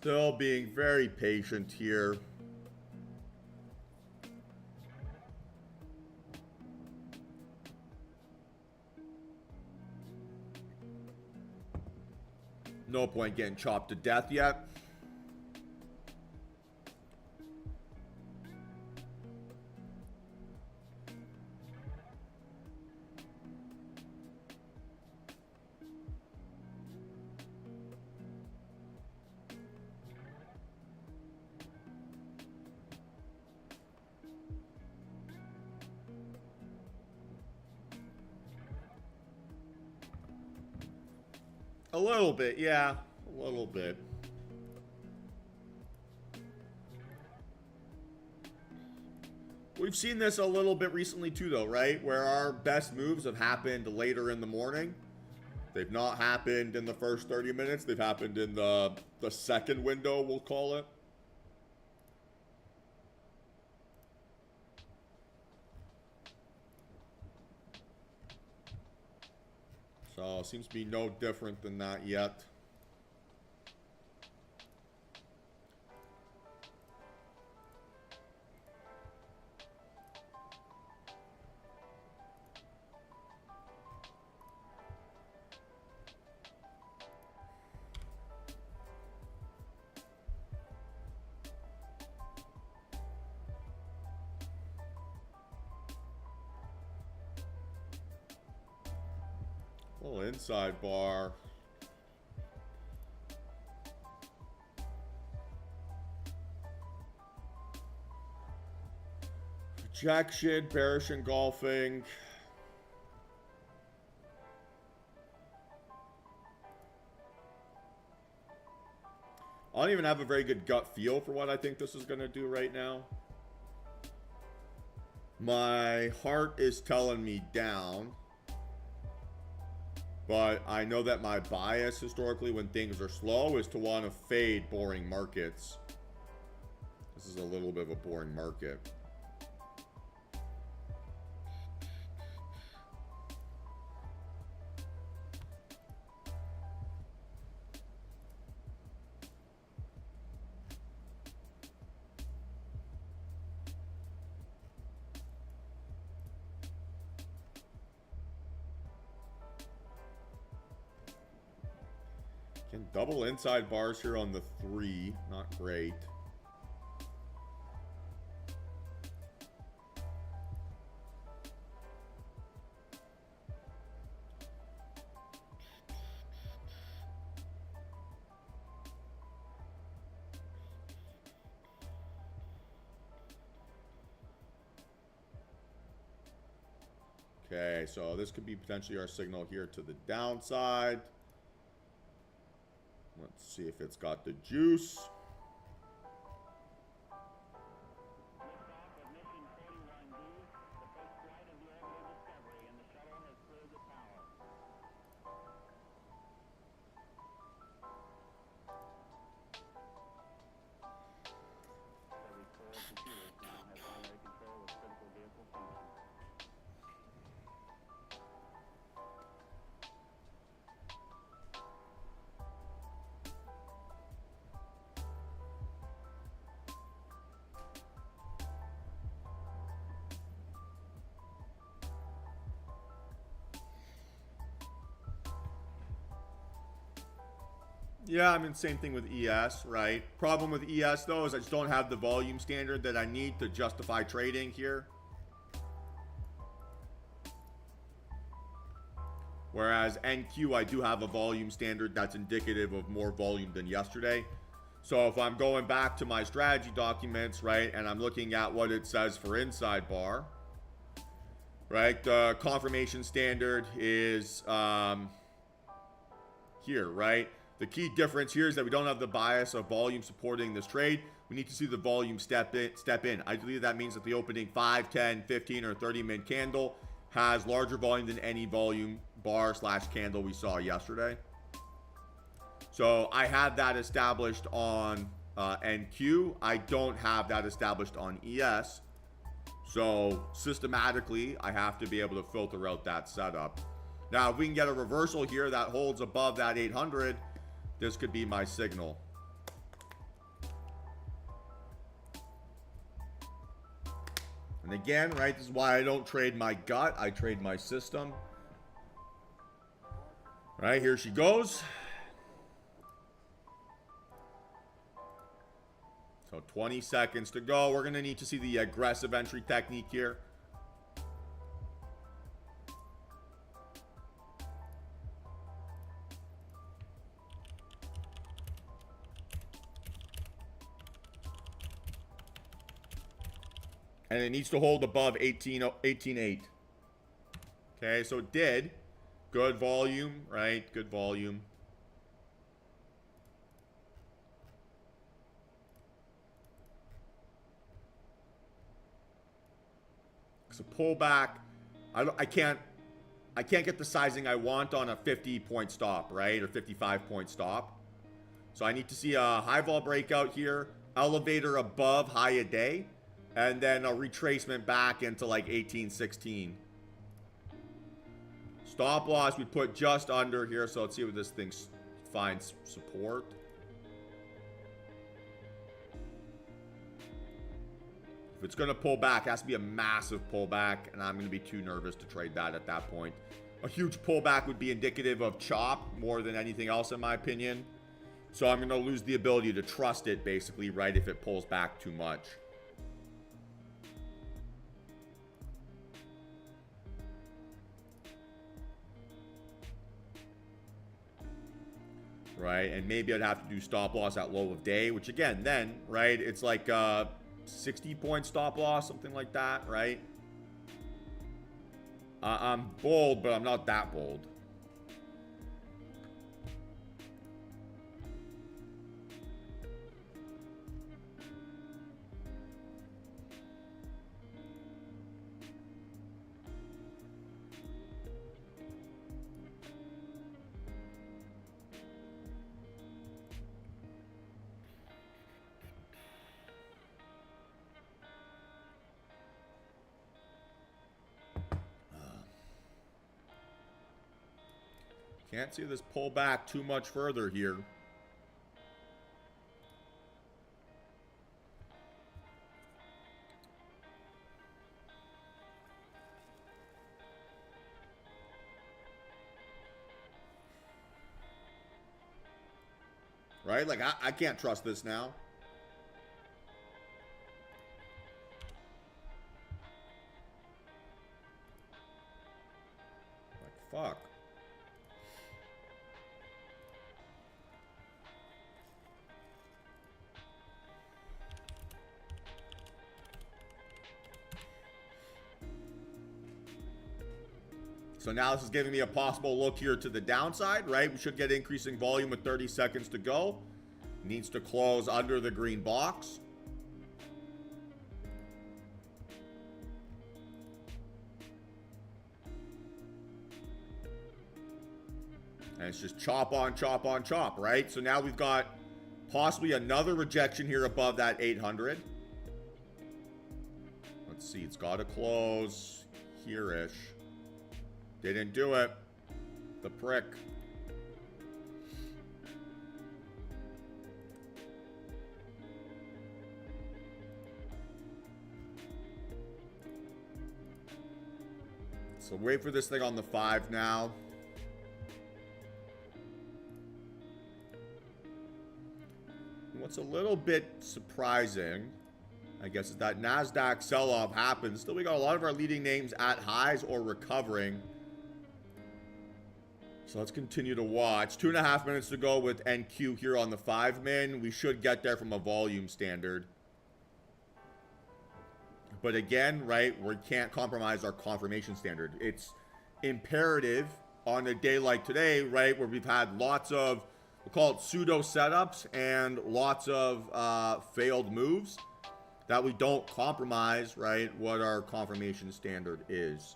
Still being very patient here. No point getting chopped to death yet. A little bit, yeah. A little bit. We've seen this a little bit recently too, though, right? Where our best moves have happened later in the morning. They've not happened in the first 30 minutes. They've happened in the second window, we'll call it. So, seems to be no different than that yet. Little inside bar. Rejection, bearish engulfing. I don't even have a very good gut feel for what I think this is going to do right now. My heart is telling me down. But I know that my bias historically when things are slow is to want to fade boring markets. This is a little bit of a boring market. Can double inside bars here on the 3. Not great. Okay, so this could be potentially our signal here to the downside. Let's see if it's got the juice. Yeah, I mean, same thing with ES, right? Problem with ES, though, is I just don't have the volume standard that I need to justify trading here. Whereas NQ, I do have a volume standard that's indicative of more volume than yesterday. So if I'm going back to my strategy documents, right, and I'm looking at what it says for inside bar, right, the confirmation standard is here, right? The key difference here is that we don't have the bias of volume supporting this trade. We need to see the volume step in. I believe that means that the opening 5, 10, 15, or 30-minute candle has larger volume than any volume bar / candle we saw yesterday. So I have that established on NQ. I don't have that established on ES. So systematically, I have to be able to filter out that setup. Now, if we can get a reversal here that holds above that 800, this could be my signal. And again, right, this is why I don't trade my gut. I trade my system. Right, here she goes. So 20 seconds to go. We're going to need to see the aggressive entry technique here. And it needs to hold above 18.8. Okay, so it did. Good volume, right? Good volume. So pullback. I can't get the sizing I want on a 50-point stop, right? Or 55-point stop. So I need to see a high vol breakout here, elevator above high a day, and then a retracement back into like 18.16. Stop loss we put just under here, so let's see what this thing finds support. If it's going to pull back, it has to be a massive pullback, and I'm going to be too nervous to trade that at that point. A huge pullback would be indicative of chop more than anything else, in my opinion. So I'm going to lose the ability to trust it, basically, right, if it pulls back too much. Right, and maybe I'd have to do stop loss at low of day, which again, then, right, it's like 60-point stop loss, something like that, right? I'm bold, but I'm not that bold. Can't see this pull back too much further here. Right? Like, I can't trust this now. Like, fuck. So now this is giving me a possible look here to the downside, right? We should get increasing volume with 30 seconds to go. Needs to close under the green box. And it's just chop on, chop on, chop, right? So now we've got possibly another rejection here above that 800. Let's see, it's got to close here-ish. Didn't do it. The prick. So wait for this thing on the 5 now. What's a little bit surprising, I guess, is that NASDAQ sell-off happens. Still, we got a lot of our leading names at highs or recovering. So let's continue to watch. 2.5 minutes to go with NQ here on the 5-min. We should get there from a volume standard. But again, right, we can't compromise our confirmation standard. It's imperative on a day like today, right, where we've had lots of, we'll call it pseudo setups and lots of failed moves, that we don't compromise, right, what our confirmation standard is.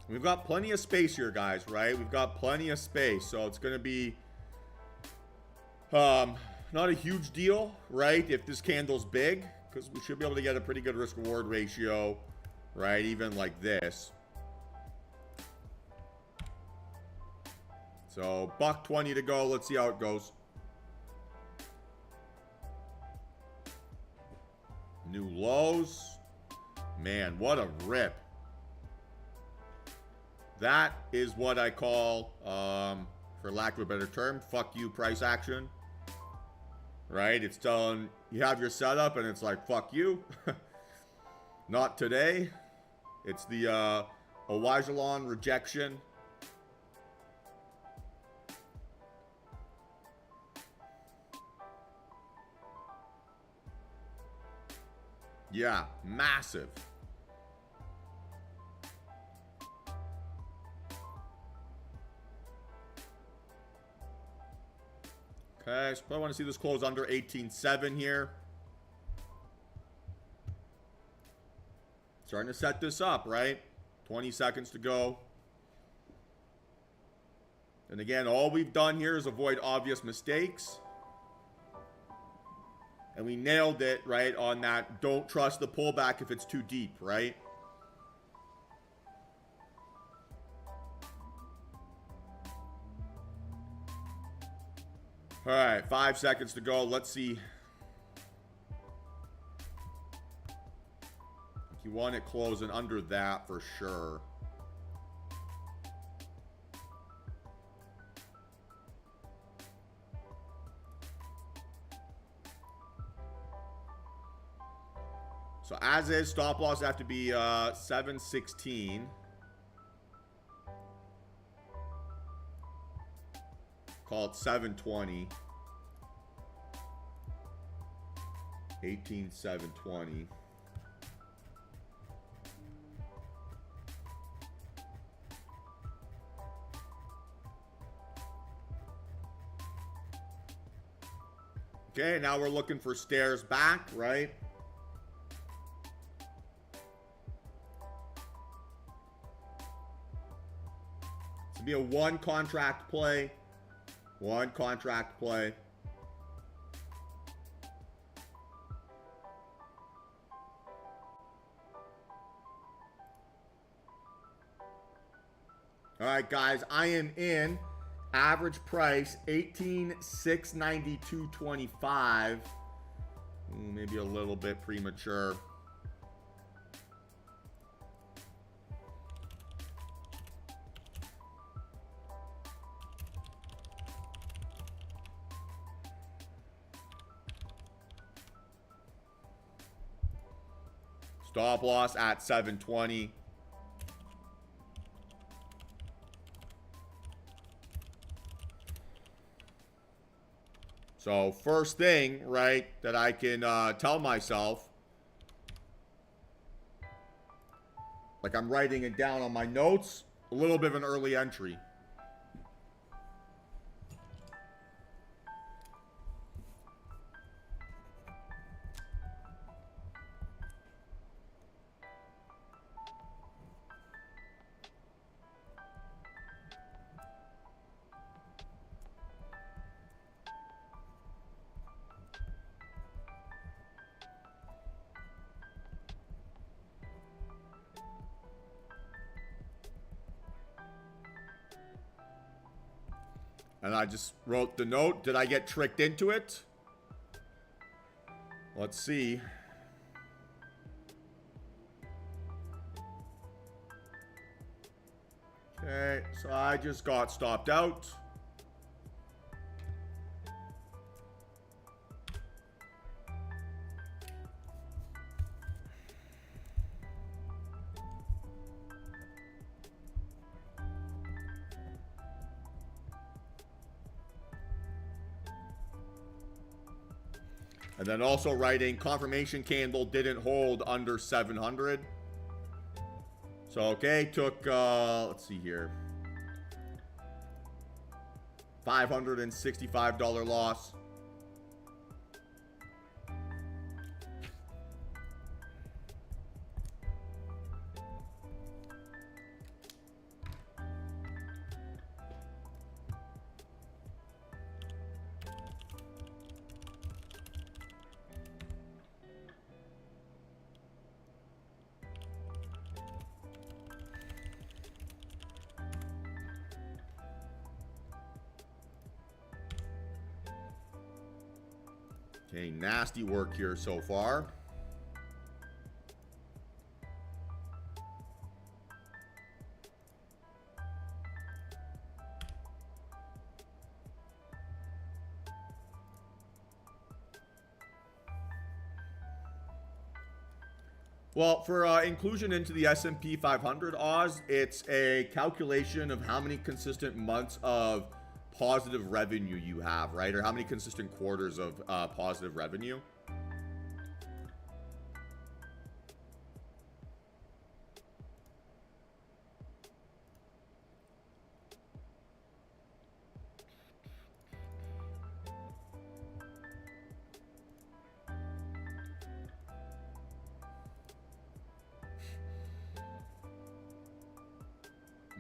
We've got plenty of space here, guys, right? We've got plenty of space, so it's going to be not a huge deal, right? If this candle's big, because we should be able to get a pretty good risk-reward ratio, right? Even like this. So, $1.20 to go. Let's see how it goes. New lows. Man, what a rip. That is what I call, for lack of a better term, fuck you price action. Right? It's telling, you have your setup and it's like, fuck you. Not today. It's the Owajalon rejection. Yeah, massive. Okay, so I want to see this close under 18.7 here. Starting to set this up, right? 20 seconds to go. And again, all we've done here is avoid obvious mistakes. And we nailed it, right, on that don't trust the pullback if it's too deep, right? All right, 5 seconds to go. Let's see. You want it closing under that for sure. So as is, stop loss have to be 716. Call it 720. 18,720. Okay, now we're looking for stairs back, right? It's gonna be a one contract play. One contract play. All right, guys, I am in. Average price 18,692.25. Maybe a little bit premature. Stop loss at 720. So first thing, right, that I can tell myself, like I'm writing it down on my notes, a little bit of an early entry. And I just wrote the note. Did I get tricked into it? Let's see. Okay, so I just got stopped out. And then also writing confirmation candle didn't hold under 700. So, okay, took, let's see here. $565 loss. Okay, nasty work here so far. Well, for inclusion into the S&P 500, Oz, it's a calculation of how many consistent months of positive revenue you have, right? Or how many consistent quarters of positive revenue.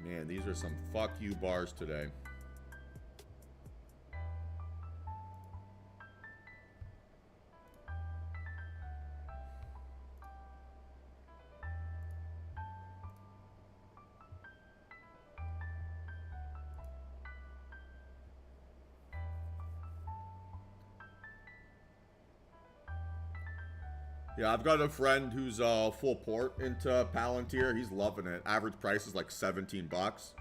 Man, these are some fuck you bars today. Yeah, I've got a friend who's full port into Palantir. He's loving it. Average price is like 17 bucks.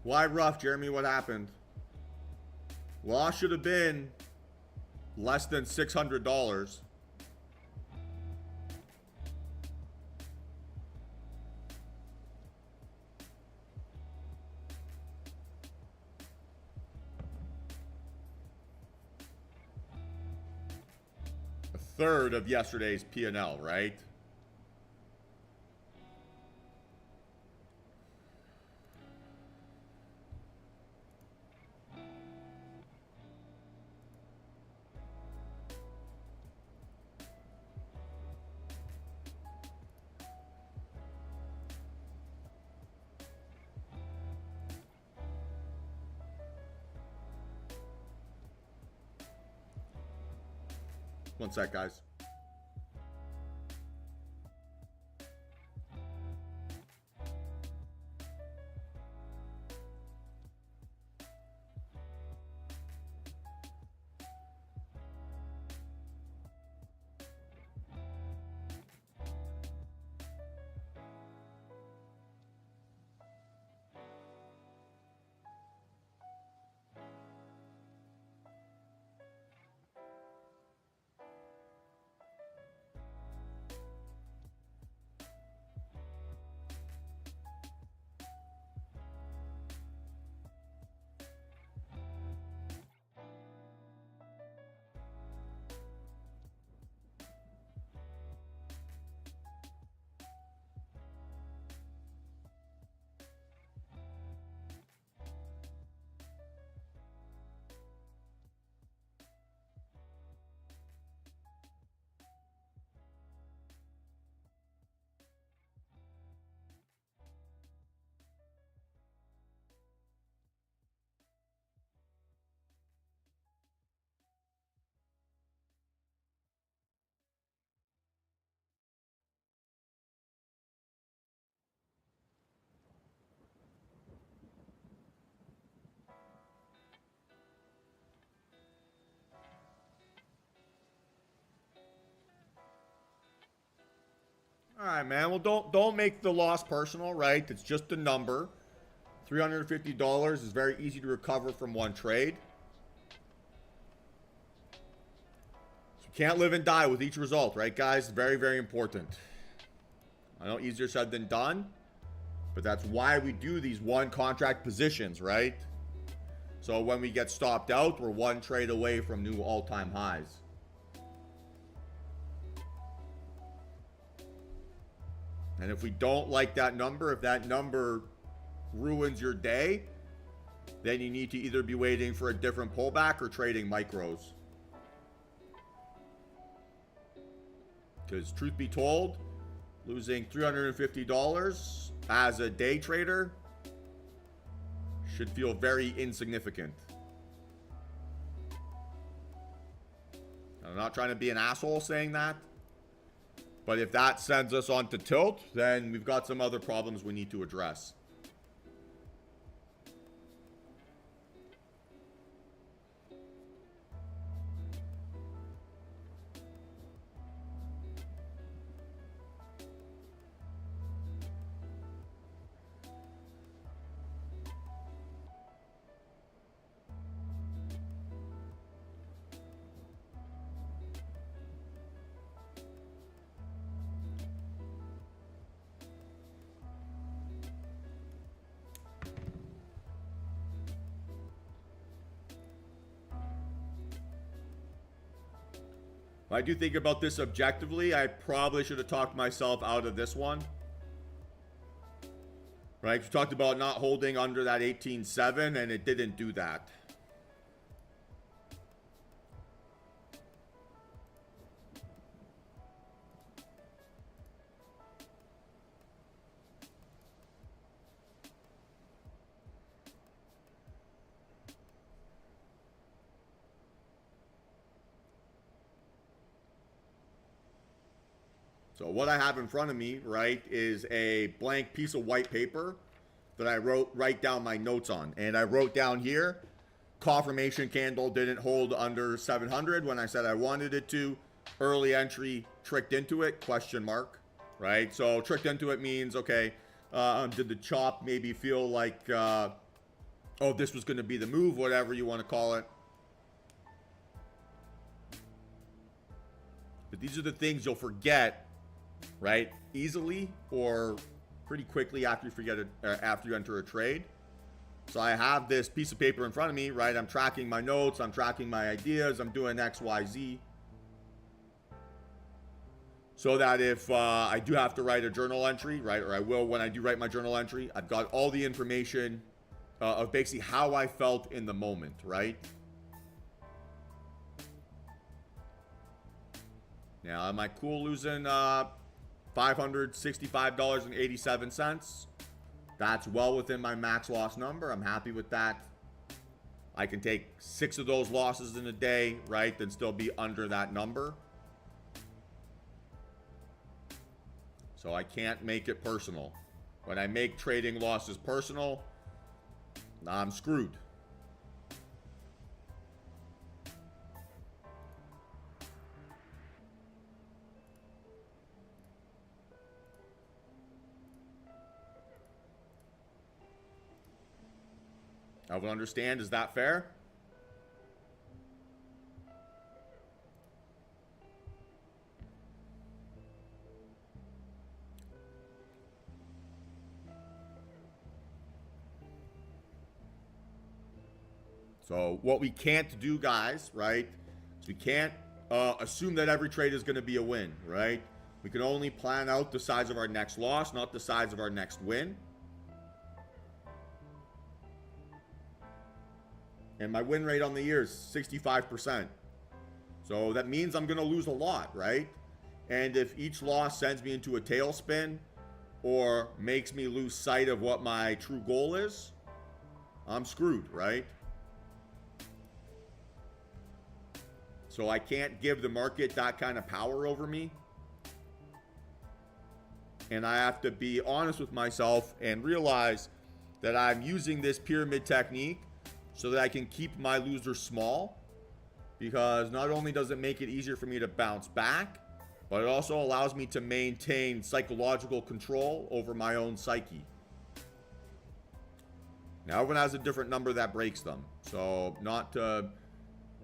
Why rough, Jeremy? What happened? Loss should have been less than $600. A third of yesterday's P&L, right? One sec, guys. All right, man. Well, don't make the loss personal, right? It's just a number. $350 is very easy to recover from one trade. So you can't live and die with each result, right, guys? Very, very important. I know easier said than done, but that's why we do these one contract positions, right? So when we get stopped out, we're one trade away from new all-time highs. And if we don't like that number, if that number ruins your day, then you need to either be waiting for a different pullback or trading micros. Because truth be told, losing $350 as a day trader should feel very insignificant. I'm not trying to be an asshole saying that, but if that sends us on to tilt, then we've got some other problems we need to address. If I do think about this objectively, I probably should have talked myself out of this one. Right? We talked about not holding under that 18.7, and it didn't do that. So what I have in front of me, right, is a blank piece of white paper that I write down my notes on. And I wrote down here, confirmation candle didn't hold under 700 when I said I wanted it to. Early entry, tricked into it, question mark, right? So tricked into it means, okay, did the chop maybe feel like, oh, this was going to be the move, whatever you want to call it. But these are the things you'll forget, right, easily or pretty quickly after you forget it, after you enter a trade. So I have this piece of paper in front of me, right? I'm tracking my notes, I'm tracking my ideas, I'm doing X, Y, Z. So that if I do have to write a journal entry, right, or I will when I do write my journal entry, I've got all the information of basically how I felt in the moment, right? Now, am I cool losing $565.87? That's well within my max loss number. I'm happy with that. I can take 6 of those losses in a day, right? Then still be under that number. So I can't make it personal. When I make trading losses personal, I'm screwed. I would understand. Is that fair? So what we can't do, guys, right, is we can't assume that every trade is going to be a win, right? We can only plan out the size of our next loss, not the size of our next win. And my win rate on the year is 65%. So that means I'm going to lose a lot, right? And if each loss sends me into a tailspin or makes me lose sight of what my true goal is, I'm screwed, right? So I can't give the market that kind of power over me. And I have to be honest with myself and realize that I'm using this pyramid technique so that I can keep my losers small, because not only does it make it easier for me to bounce back, but it also allows me to maintain psychological control over my own psyche. Now everyone has a different number that breaks them. So not to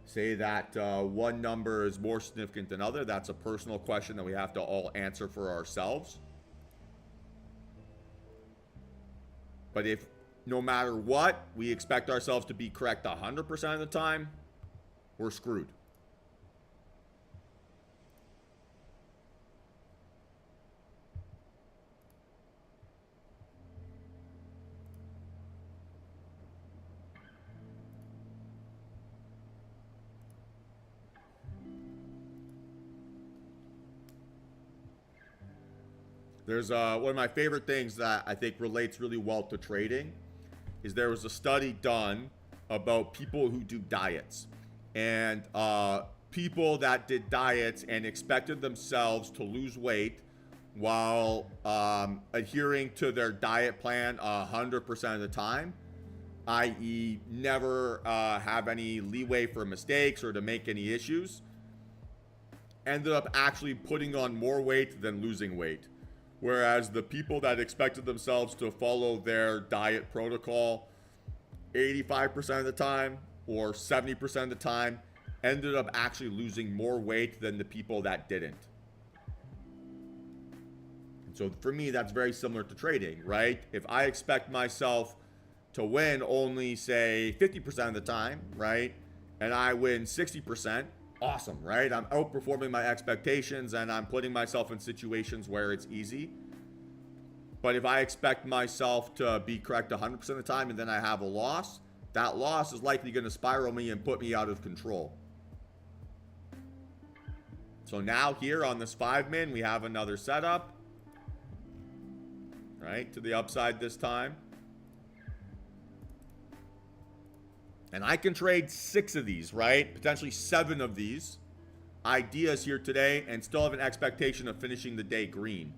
say that one number is more significant than other. That's a personal question that we have to all answer for ourselves. But if no matter what, we expect ourselves to be correct 100% of the time, we're screwed. There's one of my favorite things that I think relates really well to trading is there was a study done about people who do diets, and people that did diets and expected themselves to lose weight while adhering to their diet plan 100% of the time, i.e. never have any leeway for mistakes or to make any issues, ended up actually putting on more weight than losing weight. Whereas the people that expected themselves to follow their diet protocol 85% of the time or 70% of the time ended up actually losing more weight than the people that didn't. And so for me, that's very similar to trading, right? If I expect myself to win only, say, 50% of the time, right? And I win 60%, awesome, right? I'm outperforming my expectations and I'm putting myself in situations where it's easy. But if I expect myself to be correct 100% of the time and then I have a loss, that loss is likely going to spiral me and put me out of control. So now here on this 5-min, we have another setup, right, to the upside this time. And I can trade 6 of these, right? Potentially 7 of these ideas here today and still have an expectation of finishing the day green.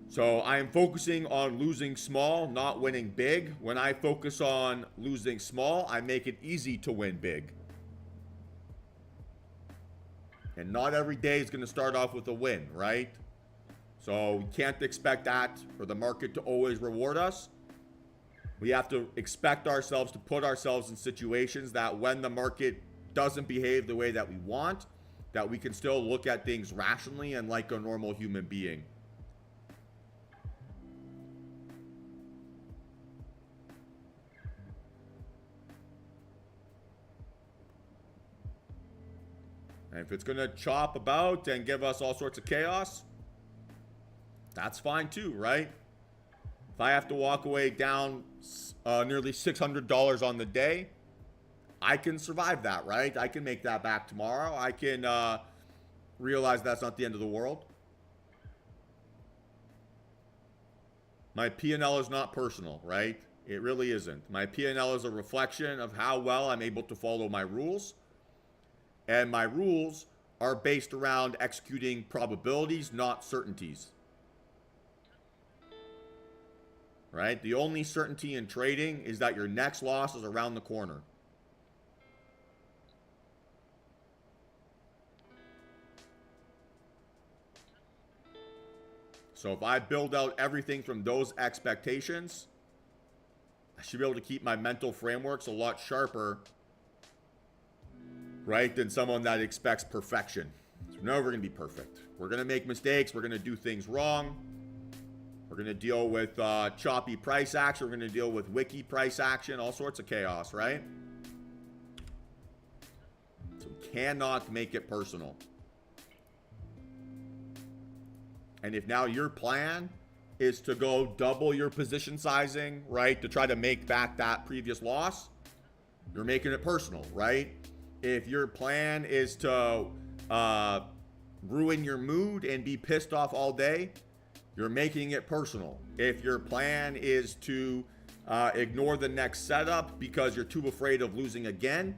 So I am focusing on losing small, not winning big. When I focus on losing small, I make it easy to win big. And not every day is going to start off with a win, right? So we can't expect that for the market to always reward us. We have to expect ourselves to put ourselves in situations that when the market doesn't behave the way that we want, that we can still look at things rationally and like a normal human being. And if it's going to chop about and give us all sorts of chaos, that's fine too, right? If I have to walk away down nearly $600 on the day, I can survive that, right? I can make that back tomorrow. I can realize that's not the end of the world. My P&L is not personal, right? It really isn't. My P&L is a reflection of how well I'm able to follow my rules. And my rules are based around executing probabilities, not certainties. Right? The only certainty in trading is that your next loss is around the corner. So if I build out everything from those expectations, I should be able to keep my mental frameworks a lot sharper, right, than someone that expects perfection. So we're never going to be perfect. We're going to make mistakes. We're going to do things wrong. We're going to deal with choppy price action. We're going to deal with wiki price action, all sorts of chaos, right? So we cannot make it personal. And if now your plan is to go double your position sizing, right, to try to make back that previous loss, you're making it personal, right? If your plan is to ruin your mood and be pissed off all day, you're making it personal. If your plan is to ignore the next setup because you're too afraid of losing again,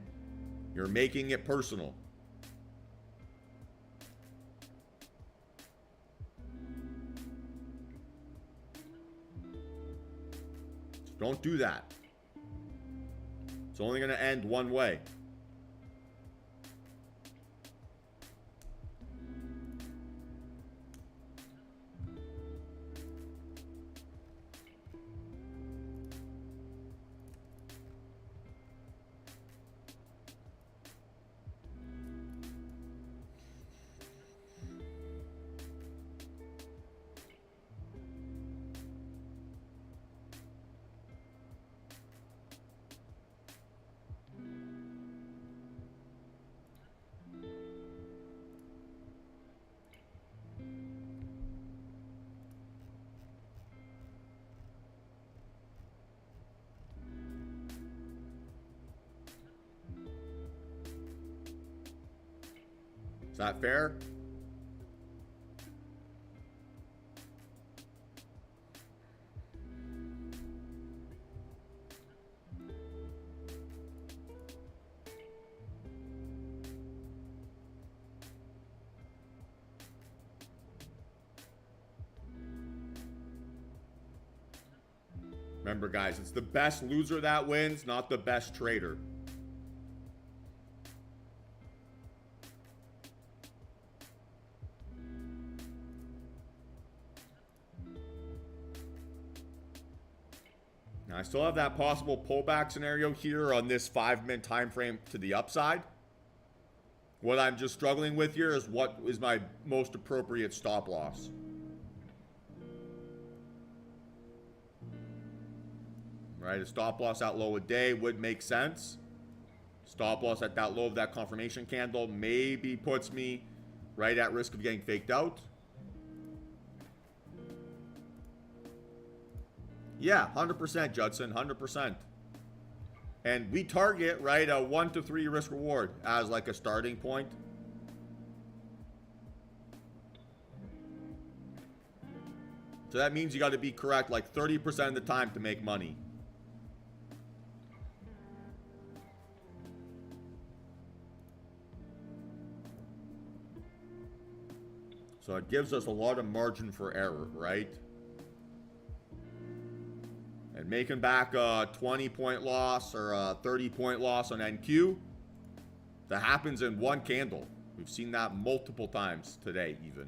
you're making it personal. Don't do that. It's only going to end one way. Is that fair? Remember, guys, it's the best loser that wins, not the best trader. Now, I still have that possible pullback scenario here on this 5-minute time frame to the upside. What I'm just struggling with here is what is my most appropriate stop loss. Right, a stop loss at low a day would make sense. Stop loss at that low of that confirmation candle maybe puts me right at risk of getting faked out. Yeah, 100%, Judson, 100%. And we target, right, a 1 to 3 risk reward as like a starting point. So that means you got to be correct like 30% of the time to make money. So it gives us a lot of margin for error, right? And making back a 20-point loss or a 30-point loss on NQ, that happens in one candle. We've seen that multiple times today even.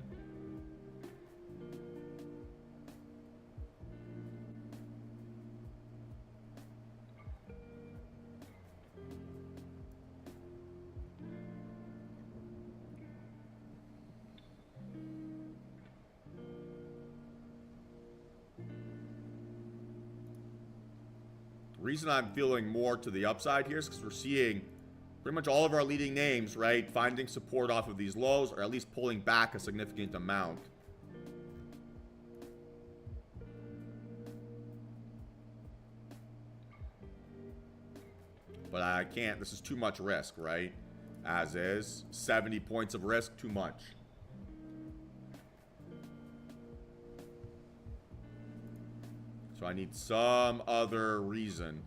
The reason I'm feeling more to the upside here is because we're seeing pretty much all of our leading names, right, finding support off of these lows or at least pulling back a significant amount. But I can't. This is too much risk, right? As is. 70 points of risk, too much. So I need some other reason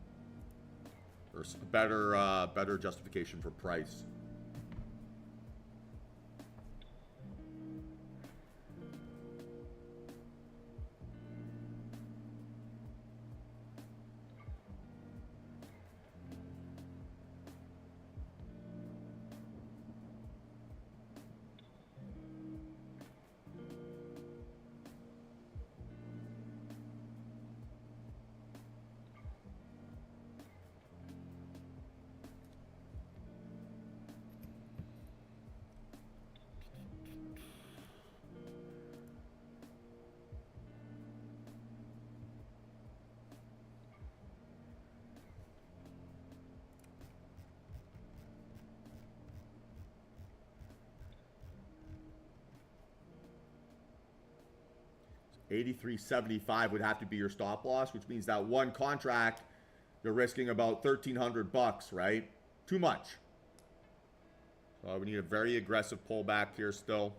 or better justification for price. $83.75 would have to be your stop loss, which means that one contract you're risking about $1,300, right? Too much. So we need a very aggressive pullback here still.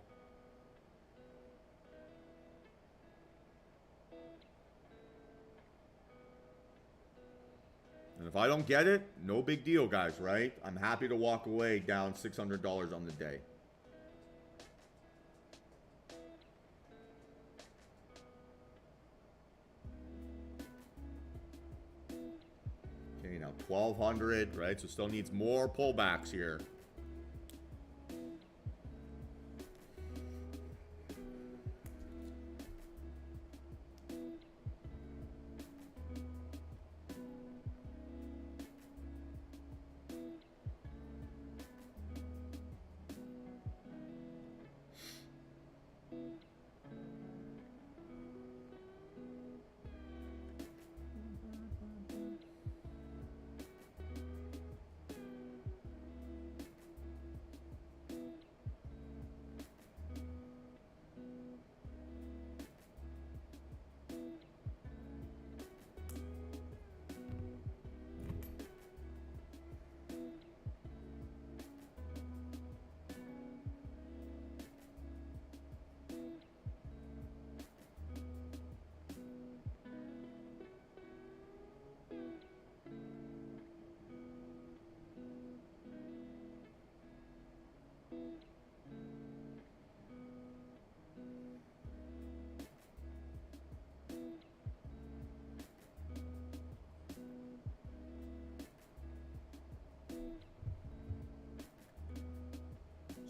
And if I don't get it, no big deal, guys, right? I'm happy to walk away down $600 on the day. Okay, now 1,200, right? So still needs more pullbacks here.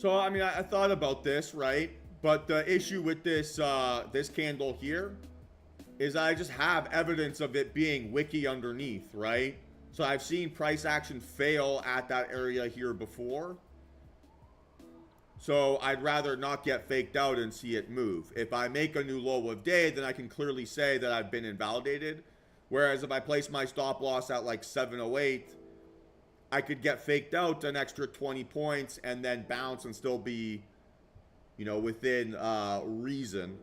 So, I mean, I thought about this, right? But the issue with this this candle here is I just have evidence of it being wicky underneath, right? So I've seen price action fail at that area here before. So I'd rather not get faked out and see it move. If I make a new low of day, then I can clearly say that I've been invalidated. Whereas if I place my stop loss at like 708, I could get faked out an extra 20 points and then bounce and still be, you know, within reason.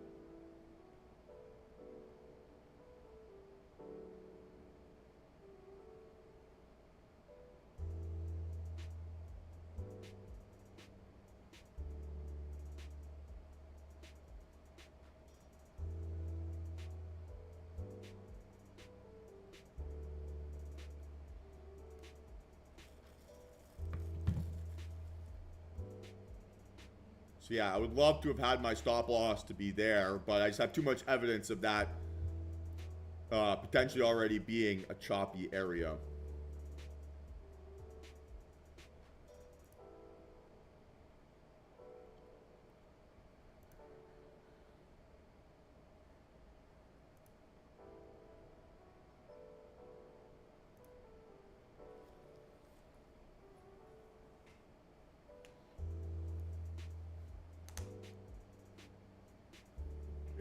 So yeah, I would love to have had my stop loss to be there, but I just have too much evidence of that potentially already being a choppy area.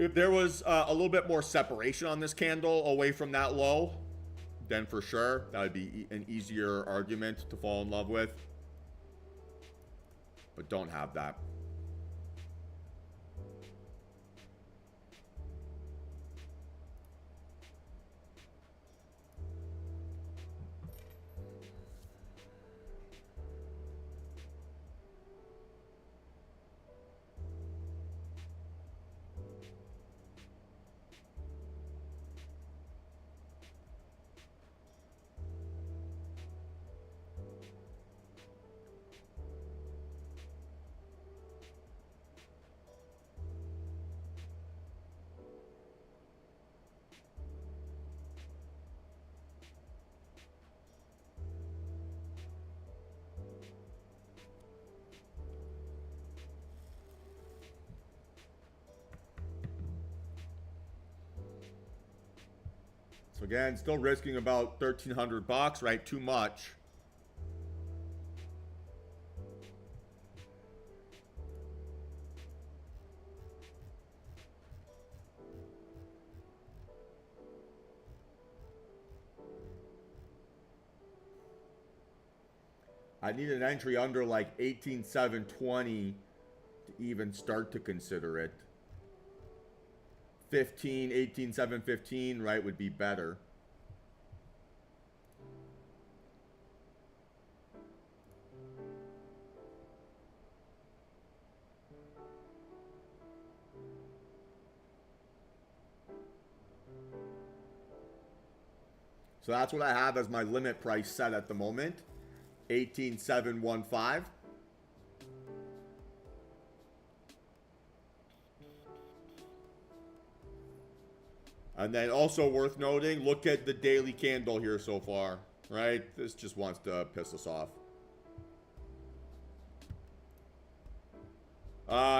If there was a little bit more separation on this candle away from that low, then for sure, that would be an easier argument to fall in love with. But don't have that. So again, still risking about 1,300 bucks, right? Too much. I need an entry under like 18,720 to even start to consider it. 15, 18,715, right, would be better. So that's what I have as my limit price set at the moment. 18,715. And then also worth noting, look at the daily candle here so far, right? This just wants to piss us off.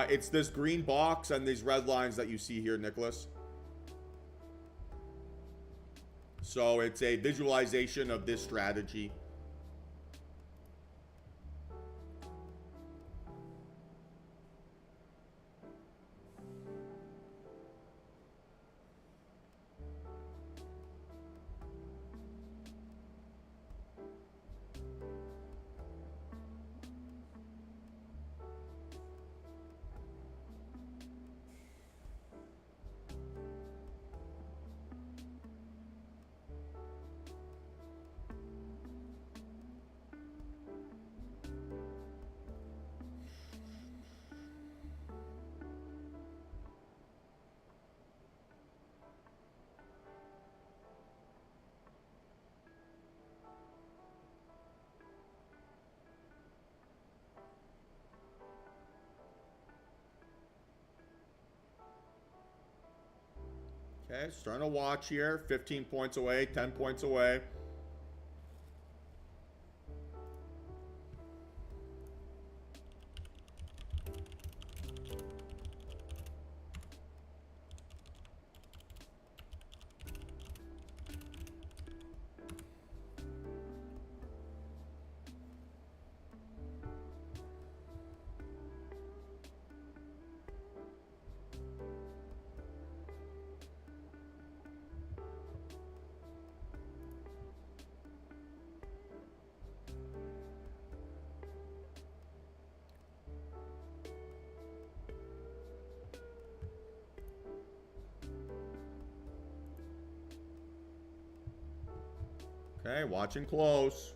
It's this green box and these red lines that you see here, Nicholas. So it's a visualization of this strategy. Okay, starting to watch here. 15 points away, 10 points away. Okay, watching close.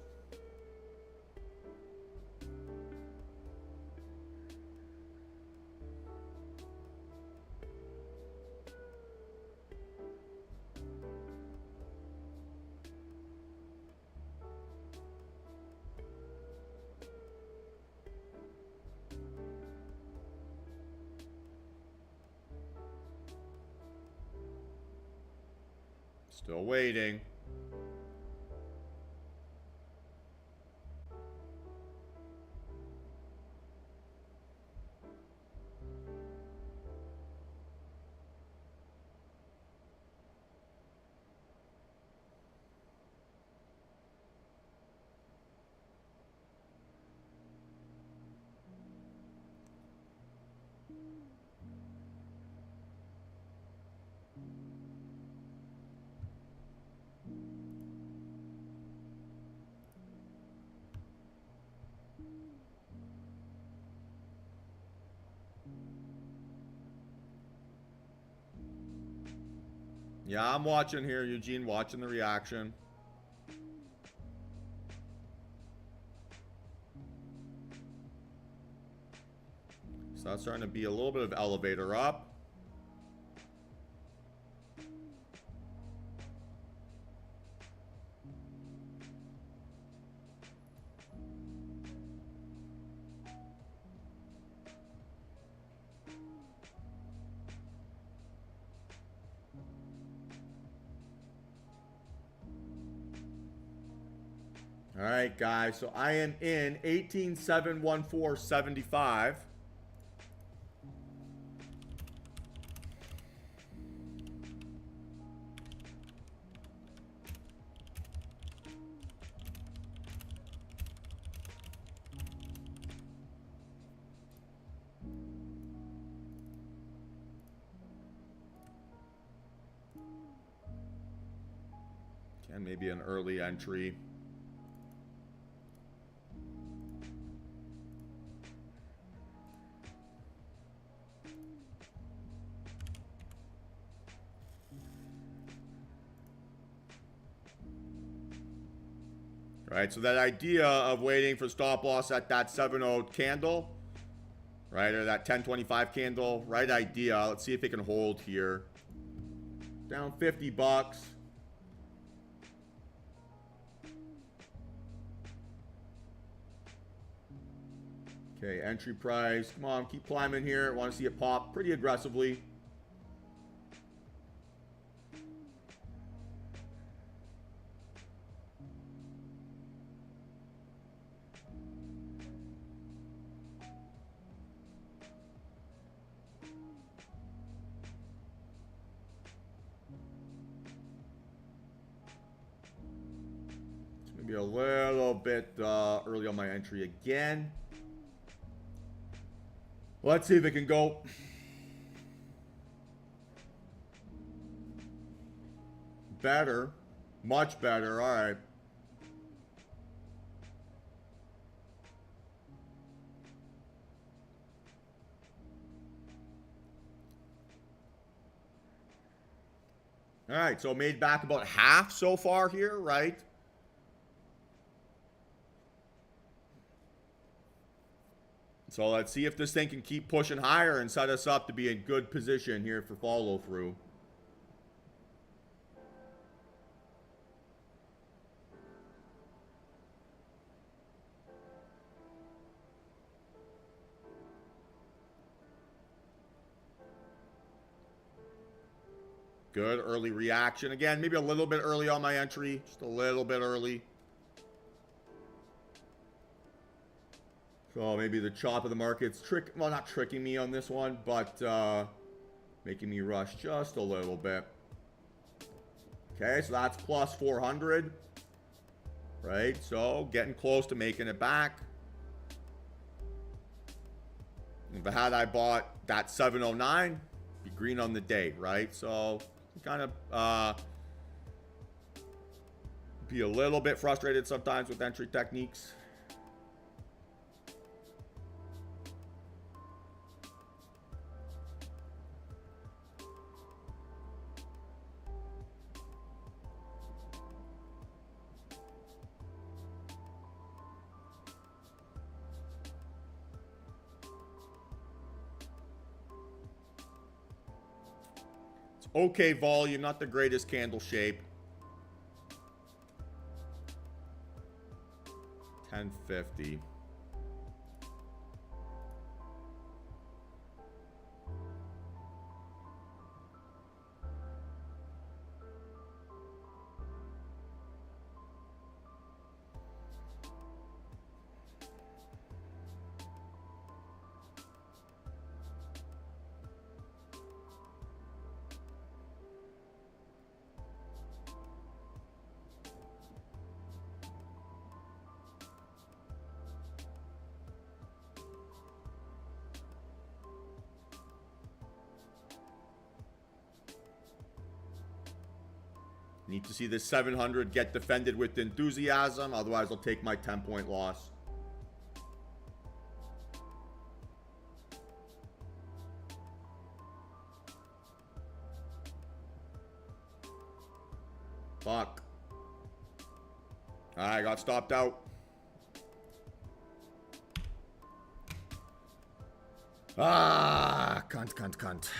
Still waiting. Yeah, I'm watching here, Eugene, watching the reaction. So that's starting to be a little bit of elevator up. All right, guys. So I am in 18,714.75. And maybe an early entry. All right, so that idea of waiting for stop loss at that 7.0 candle, right, or that 1025 candle, right idea. Let's see if it can hold here. Down 50 bucks. Okay, entry price. Come on, keep climbing here. Want to see it pop pretty aggressively. Maybe a little bit early on my entry again. Let's see if it can go. Better. Much better. All right. All right, so made back about half so far here, right? So let's see if this thing can keep pushing higher and set us up to be in good position here for follow through. Good early reaction. Again, maybe a little bit early on my entry. Just a little bit early. So maybe the chop of the market's well, not tricking me on this one, but making me rush just a little bit. Okay, so that's plus 400. Right, so getting close to making it back. But had I bought that 709, be green on the day, right? So kind of be a little bit frustrated sometimes with entry techniques. Okay volume, not the greatest candle shape. 1050. Need to see this 700 get defended with enthusiasm. Otherwise, I'll take my 10-point loss. Fuck. I got stopped out. Ah, cunt.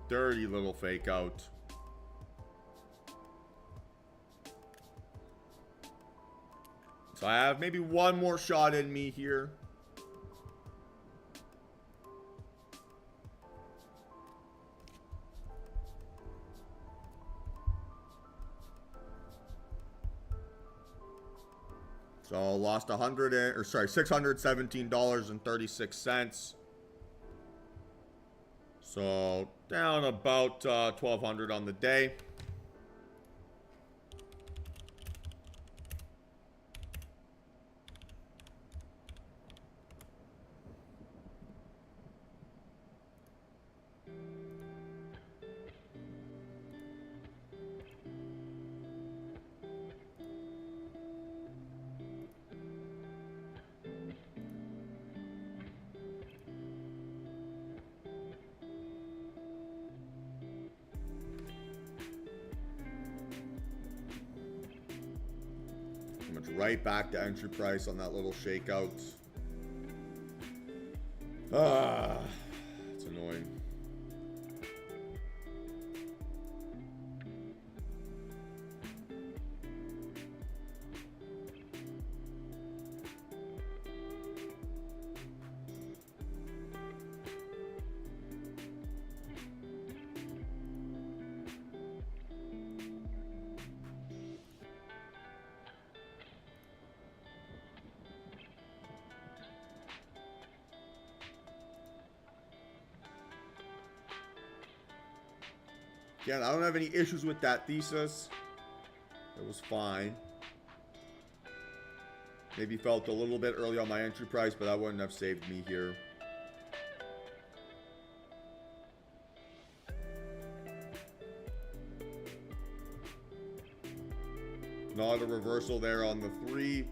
Dirty little fake out. So I have maybe one more shot in me here. So lost $617.36. So down about 1,200 on the day. Right back to entry price on that little shakeout. Ah, it's annoying. Again, I don't have any issues with that thesis. It was fine. Maybe felt a little bit early on my entry price, but that wouldn't have saved me here. Not a reversal there on the 3.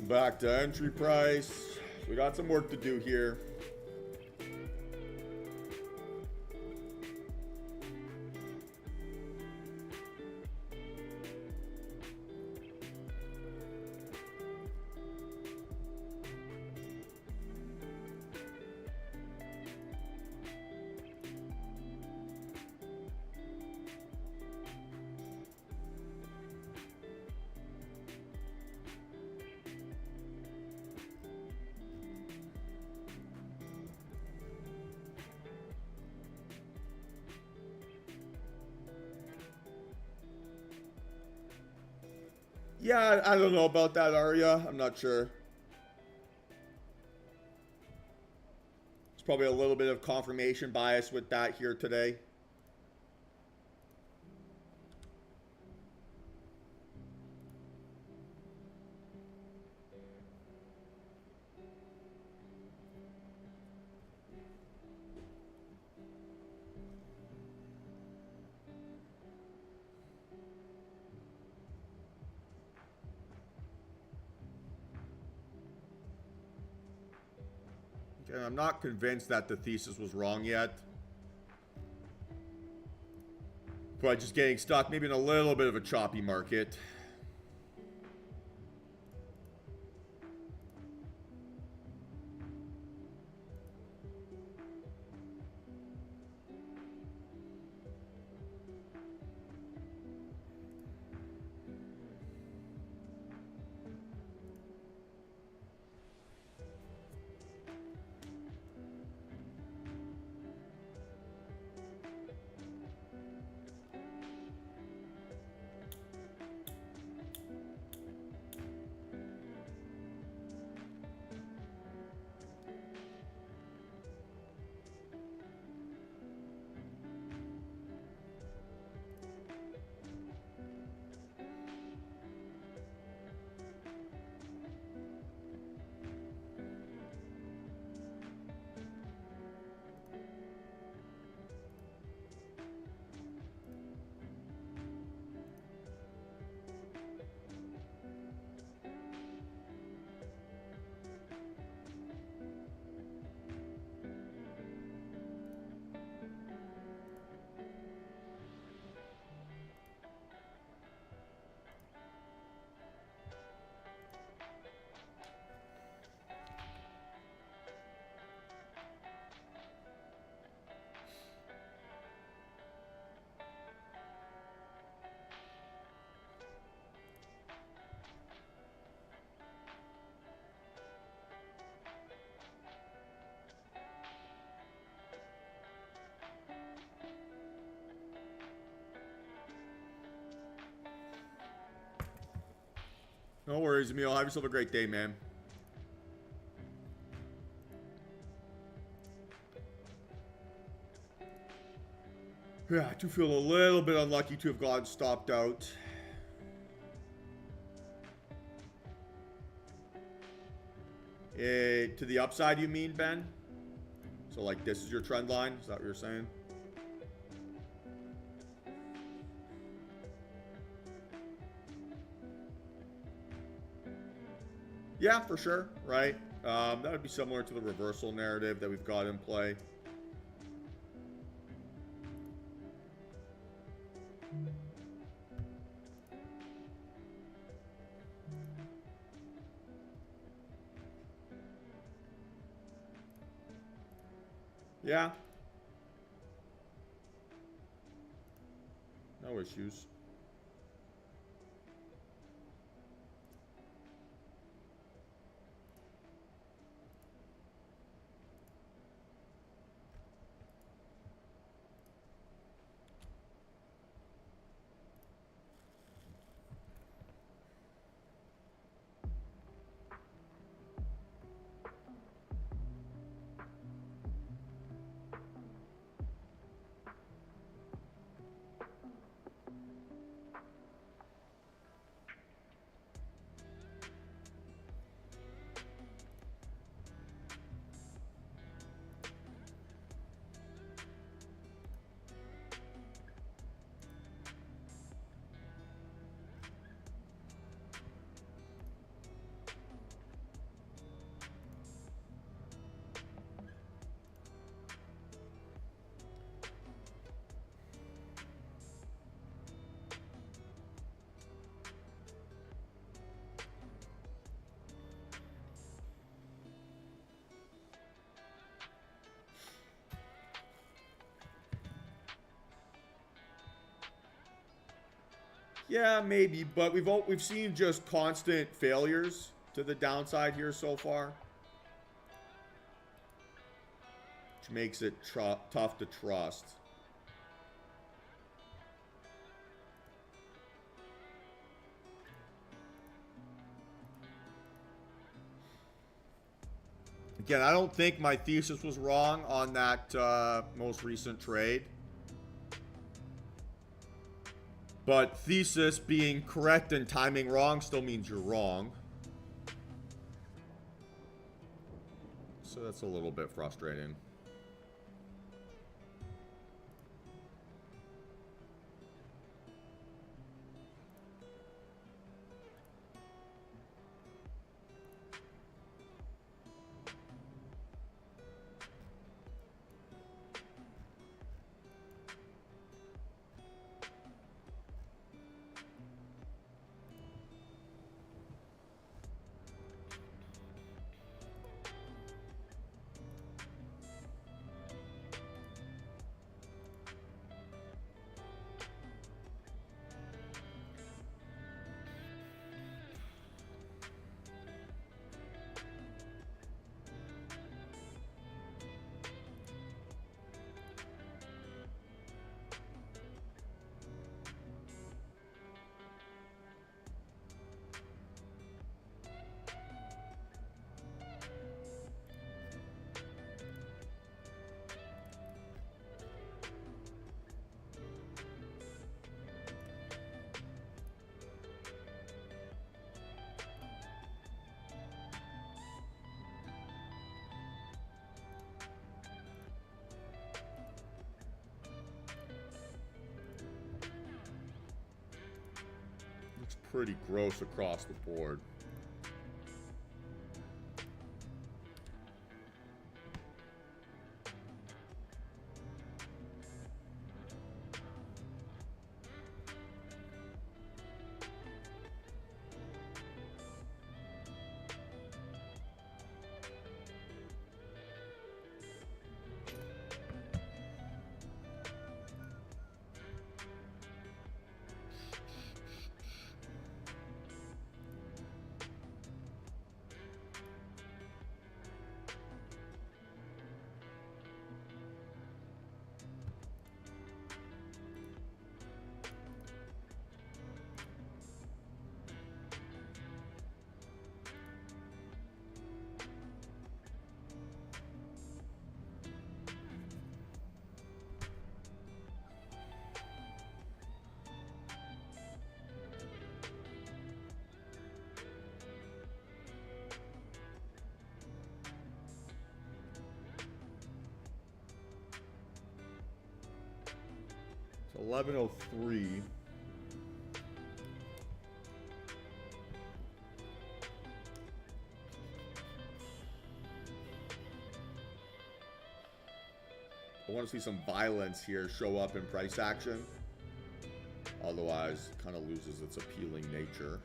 Back to entry price. We got some work to do here. Yeah, I don't know about that, Arya. I'm not sure. There's probably a little bit of confirmation bias with that here today. Okay, I'm not convinced that the thesis was wrong yet. Probably just getting stuck maybe in a little bit of a choppy market. No worries, Emil. Have yourself a great day, man. Yeah, I do feel a little bit unlucky to have gotten stopped out. To the upside, you mean, Ben? So, like, this is your trend line? Is that what you're saying? Yeah, for sure, right? That would be similar to the reversal narrative that we've got in play. Yeah. No issues. Yeah, maybe, but we've seen just constant failures to the downside here so far, which makes it tough to trust. Again, I don't think my thesis was wrong on that most recent trade. But thesis being correct and timing wrong still means you're wrong. So that's a little bit frustrating. Pretty gross across the board. It's 11:03. I want to see some violence here show up in price action. Otherwise, it kind of loses its appealing nature.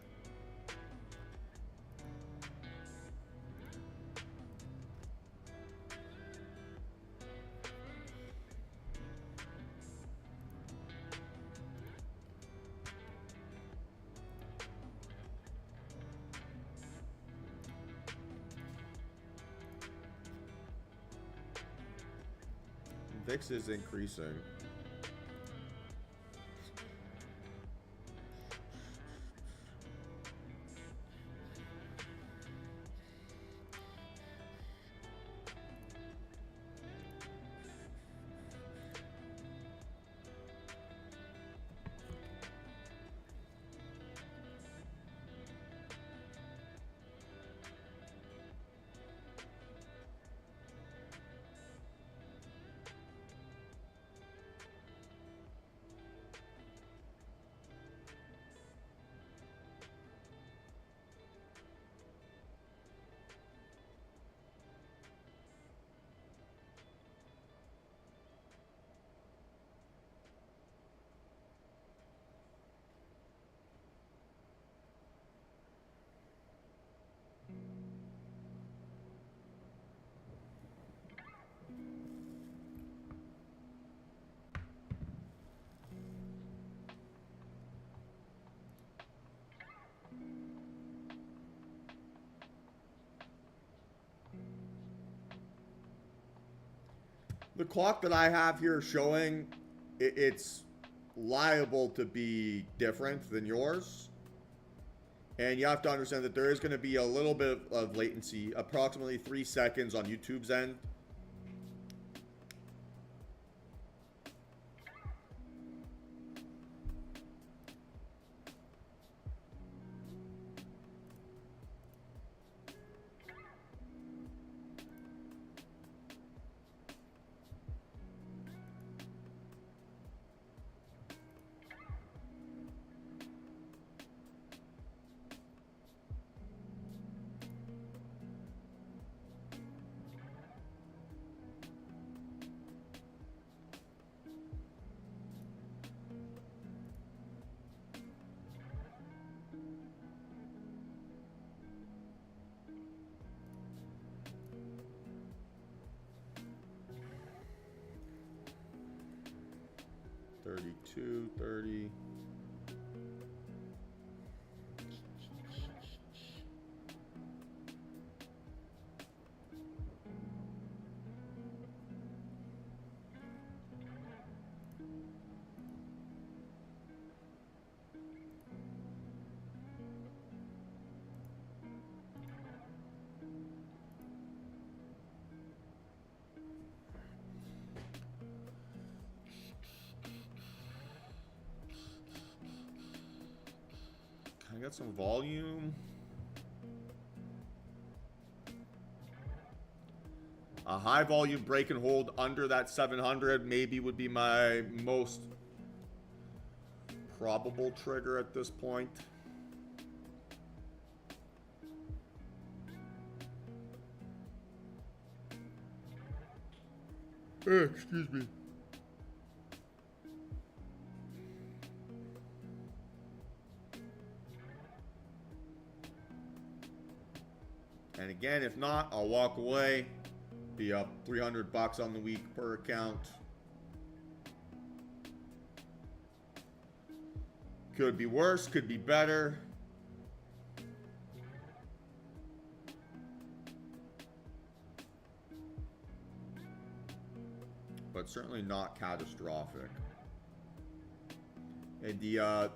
VIX is increasing. The clock that I have here showing, it's liable to be different than yours. And you have to understand that there is going to be a little bit of latency, approximately 3 seconds on YouTube's end. $32, $30. I got some volume. A high volume break and hold under that 700 maybe would be my most probable trigger at this point. Excuse me. And again, if not, I'll walk away. Be up $300 on the week per account. Could be worse, could be better. But certainly not catastrophic. And the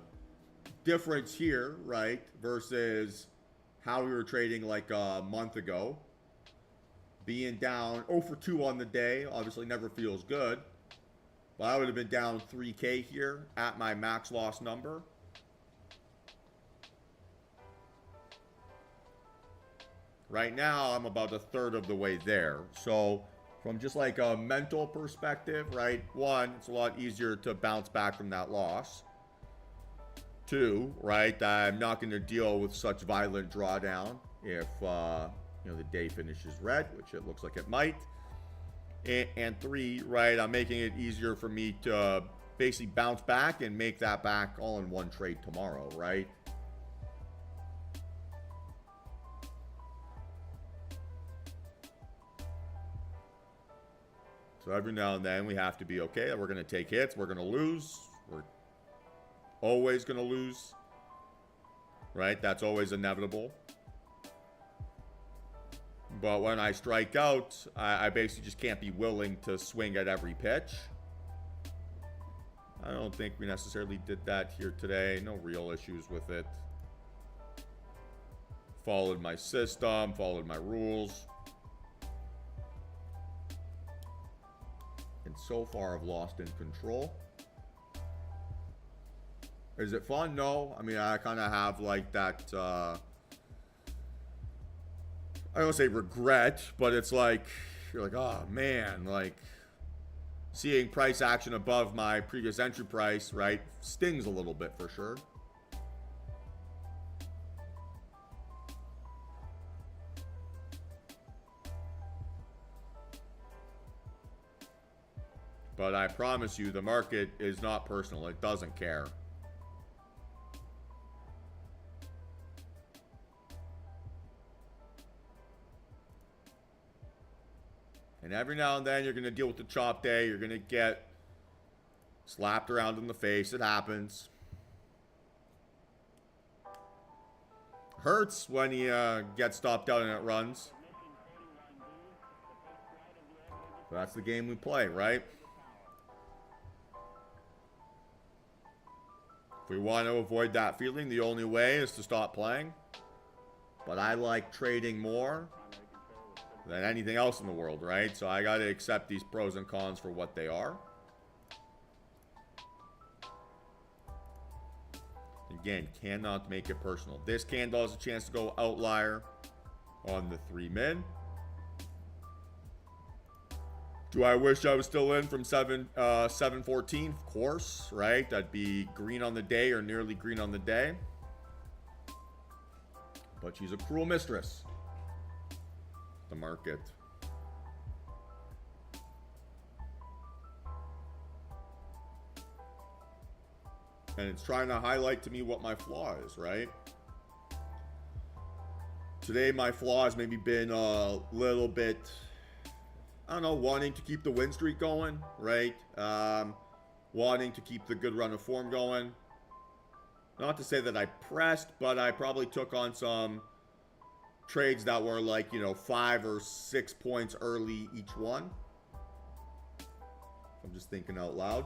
difference here, right, versus how we were trading like a month ago, being down 0 for 2 on the day, obviously never feels good. But I would have been down 3K here at my max loss number. Right now, I'm about a third of the way there. So from just like a mental perspective, right? One, it's a lot easier to bounce back from that loss. Two, right? I'm not going to deal with such violent drawdown if you know, the day finishes red, which it looks like it might. And three, right? I'm making it easier for me to basically bounce back and make that back all in one trade tomorrow, right? So every now and then we have to be okay. We're going to take hits. We're going to lose. We're always going to lose, right? That's always inevitable. But when I strike out, I basically just can't be willing to swing at every pitch. I don't think we necessarily did that here today. No real issues with it. Followed my system, followed my rules. And so far I've lost in control. Is it fun? No. I mean, I kind of have like that, I don't say regret, but it's like, you're like, oh man, like seeing price action above my previous entry price, right, stings a little bit for sure. But I promise you, the market is not personal. It doesn't care. And every now and then you're going to deal with the chop day. You're going to get slapped around in the face. It happens. Hurts when you get stopped out and it runs. But that's the game we play, right? If we want to avoid that feeling, the only way is to stop playing. But I like trading more than anything else in the world, right? So I got to accept these pros and cons for what they are. Again, cannot make it personal. This candle has a chance to go outlier on the 3 min. Do I wish I was still in from 714? Of course, right? That'd be green on the day or nearly green on the day. But she's a cruel mistress, the market. And it's trying to highlight to me what my flaw is, right? Today, my flaw has maybe been a little bit, I don't know, wanting to keep the win streak going, right? Wanting to keep the good run of form going. Not to say that I pressed, but I probably took on some trades that were like, 5 or 6 points early each one. I'm just thinking out loud.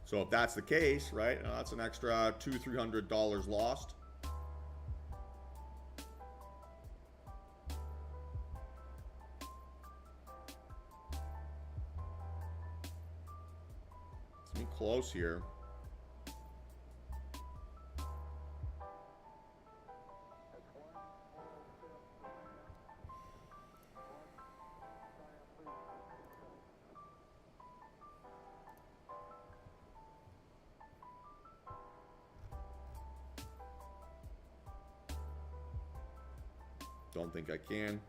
So if that's the case, right, that's an extra $200-300 lost. It's been close here. Don't think I can.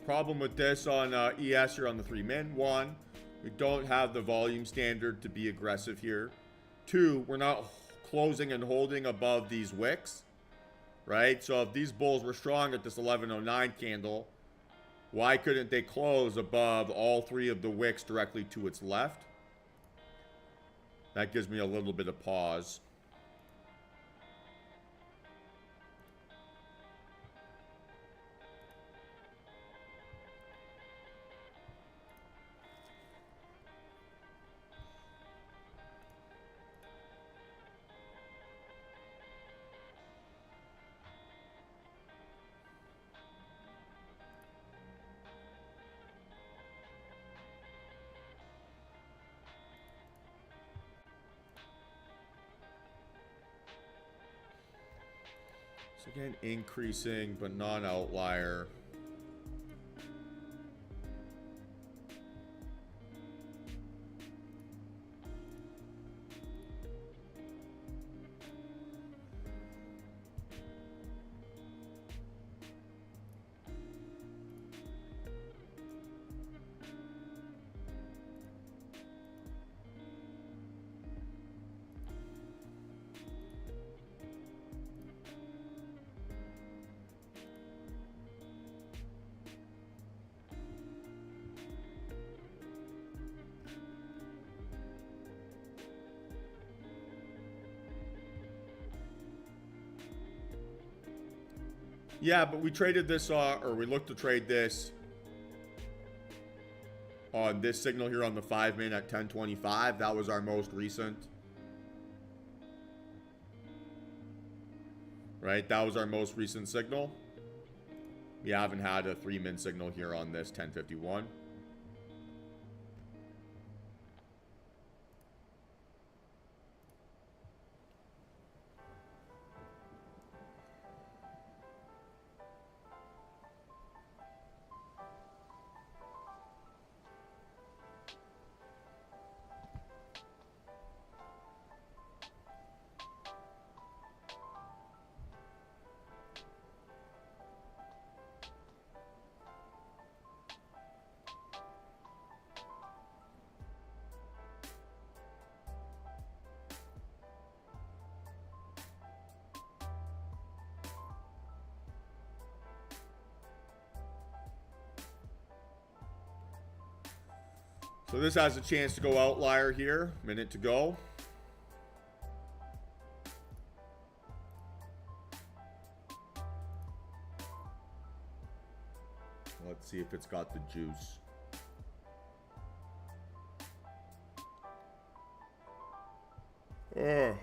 Problem with this on ES here on the 3 min. 1, we don't have the volume standard to be aggressive here. 2, we're not closing and holding above these wicks, right? So if these bulls were strong at this 1109 candle, why couldn't they close above all 3 of the wicks directly to its left? That gives me a little bit of pause. So again, increasing, but non-outlier. Yeah, but we traded this, or we looked to trade this on this signal here on the 5-min at 1025. That was our most recent. Right? That was our most recent signal. We haven't had a 3-min signal here on this 1051. So this has a chance to go outlier here. Minute to go. Let's see if it's got the juice. Oh.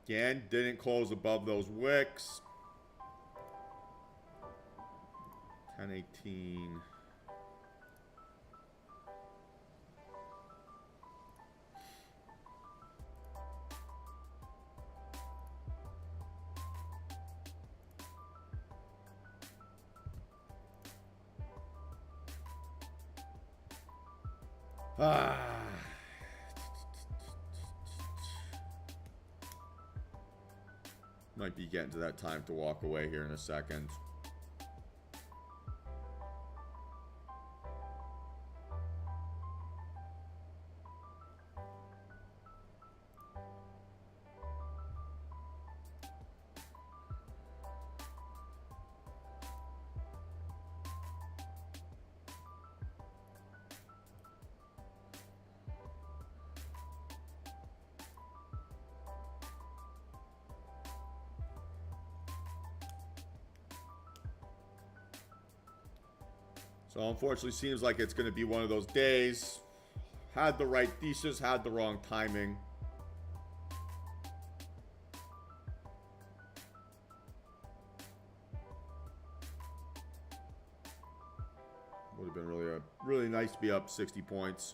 Again, didn't close above those wicks. 1018. Might be getting to that time to walk away here in a second. So unfortunately seems like it's going to be one of those days. Had the right thesis, had the wrong timing. Would have been really nice to be up 60 points.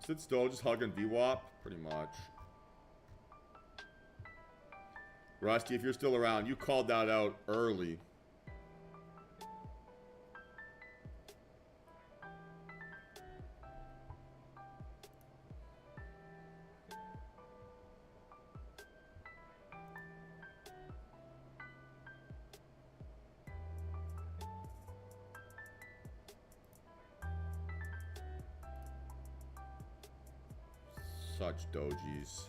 Sit still, just hugging VWAP, pretty much. Rusty, if you're still around, you called that out early. Such dojis.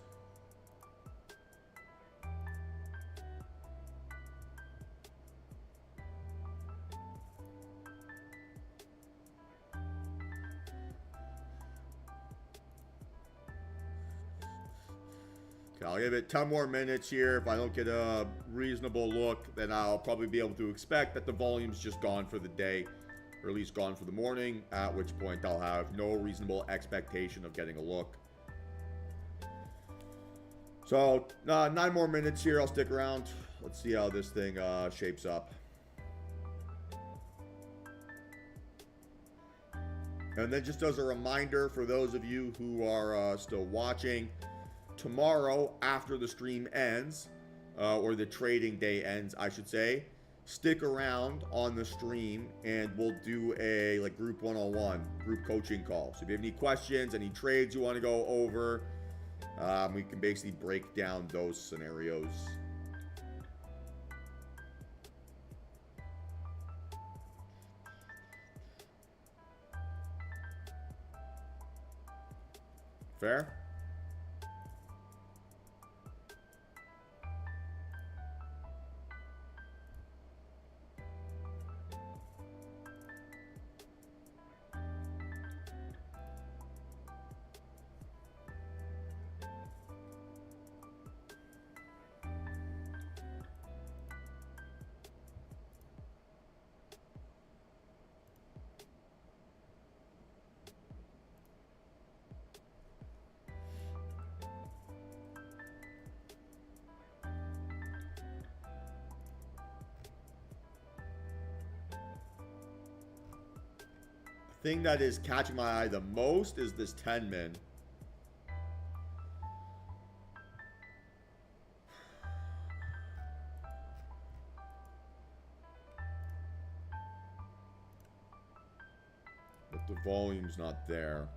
Okay, I'll give it 10 more minutes here. If I don't get a reasonable look, then I'll probably be able to expect that the volume's just gone for the day, or at least gone for the morning, at which point I'll have no reasonable expectation of getting a look. So, 9 more minutes here. I'll stick around. Let's see how this thing shapes up. And then just as a reminder for those of you who are still watching, tomorrow after the stream ends, or the trading day ends, I should say, stick around on the stream and we'll do a group one-on-one, group coaching call. So if you have any questions, any trades you want to go over, we can basically break down those scenarios. Fair? Thing that is catching my eye the most is this 10 min. But the volume's not there.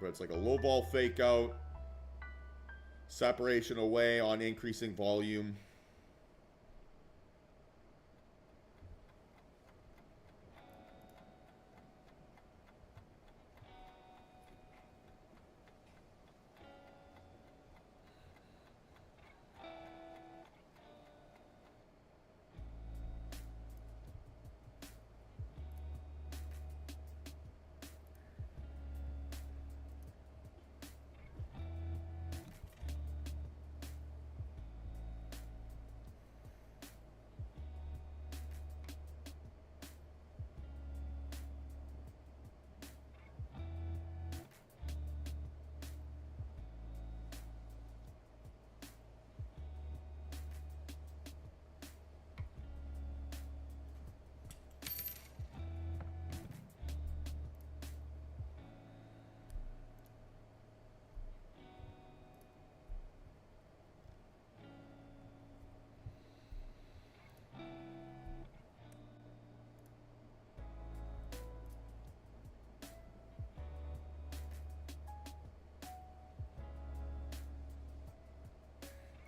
But it's like a low ball fake out, separation away on increasing volume.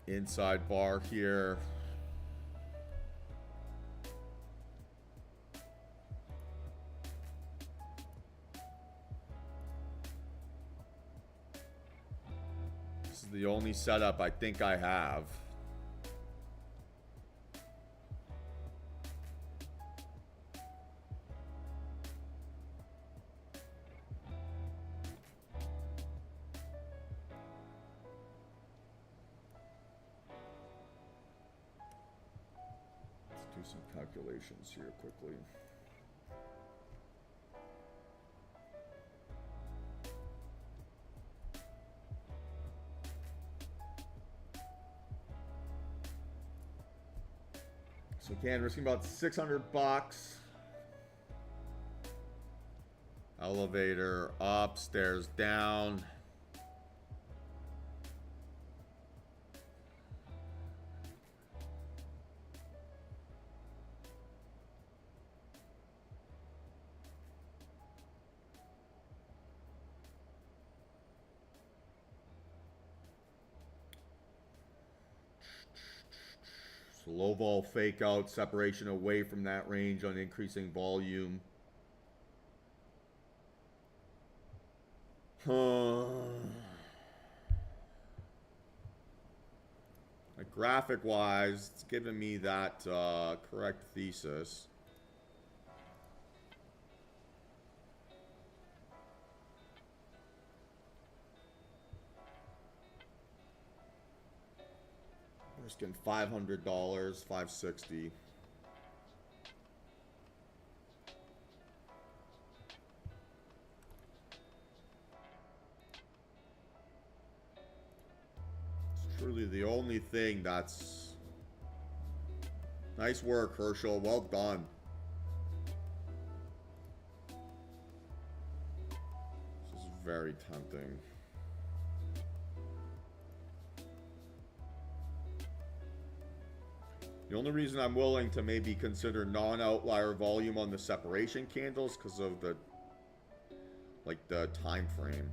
Inside bar here. This is the only setup I think I have. Do some calculations here quickly. So again, risking about 600 bucks. Elevator up, stairs down. So low vol fake out, separation away from that range on increasing volume. Like graphic wise, it's giving me that correct thesis. Risking $500, $560. It's truly the only thing that's... Nice work, Herschel. Well done. This is very tempting. The only reason I'm willing to maybe consider non-outlier volume on the separation candles because of the, like, the time frame.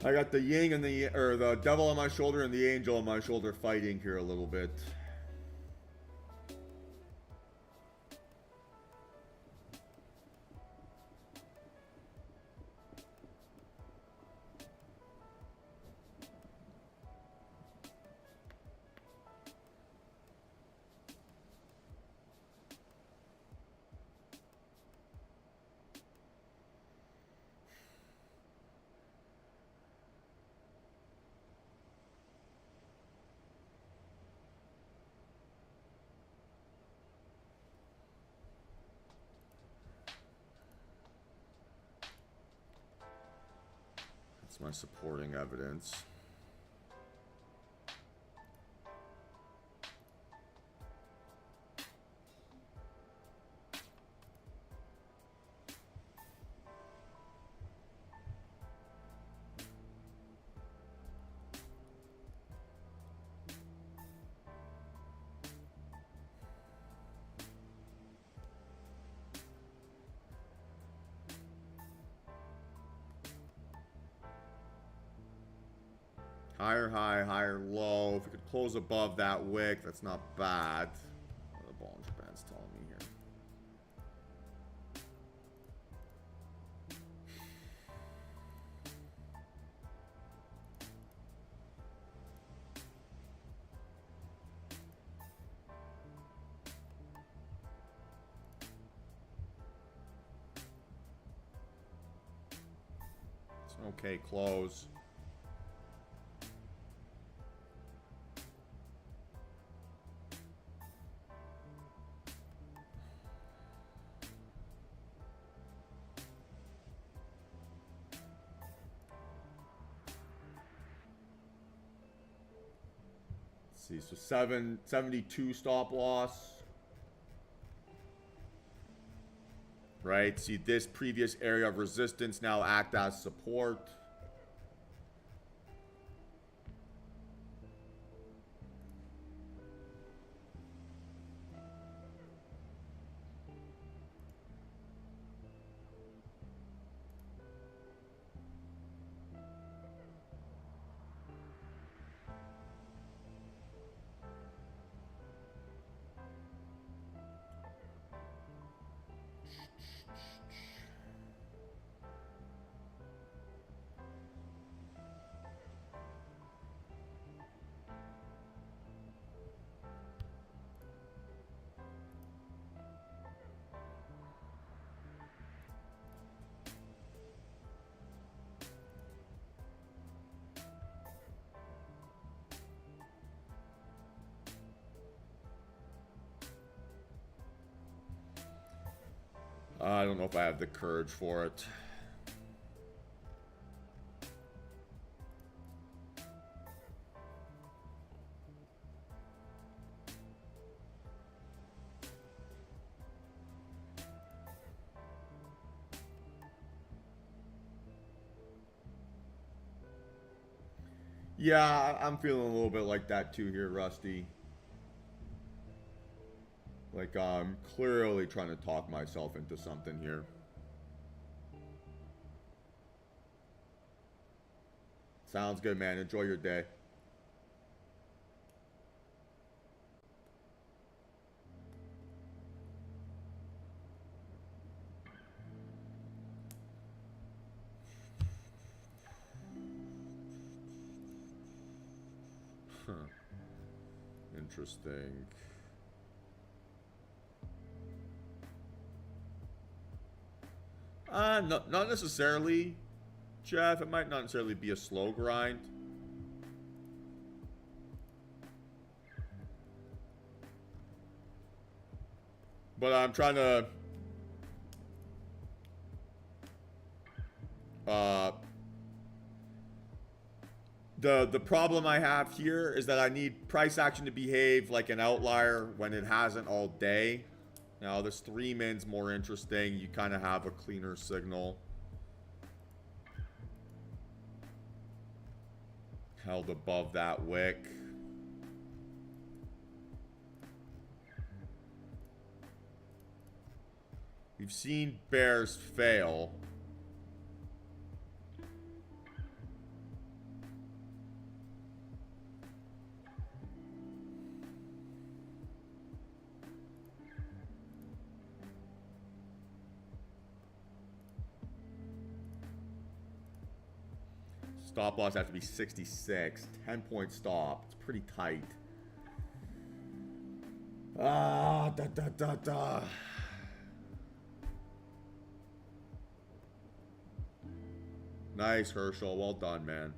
I got the yin and the devil on my shoulder and the angel on my shoulder fighting here a little bit. That's my supporting evidence. Higher high, higher low. If we could close above that wick, that's not bad. What the Bollinger Band's telling me here. It's an okay close. See, so 772 stop loss. Right? See, this previous area of resistance now act as support. I don't know if I have the courage for it. Yeah, I'm feeling a little bit like that too here, Rusty. Like I'm clearly trying to talk myself into something here. Sounds good, man. Enjoy your day. Huh. Interesting. Not necessarily, Jeff. It might not necessarily be a slow grind. But I'm trying to the problem I have here is that I need price action to behave like an outlier when it hasn't all day. Now this 3 min's more interesting. You kind of have a cleaner signal. Held above that wick. We've seen bears fail. Stop loss has to be 66. 10-point stop. It's pretty tight. Ah, da da da da. Nice, Herschel. Well done, man.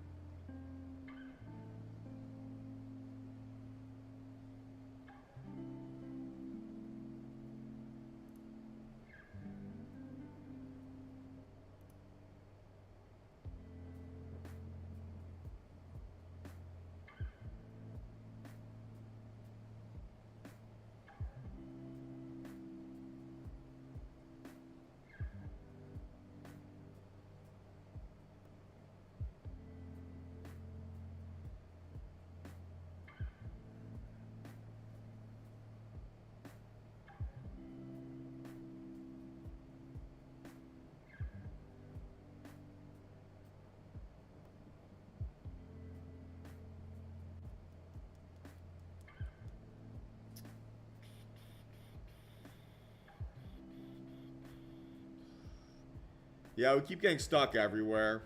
Yeah, we keep getting stuck everywhere.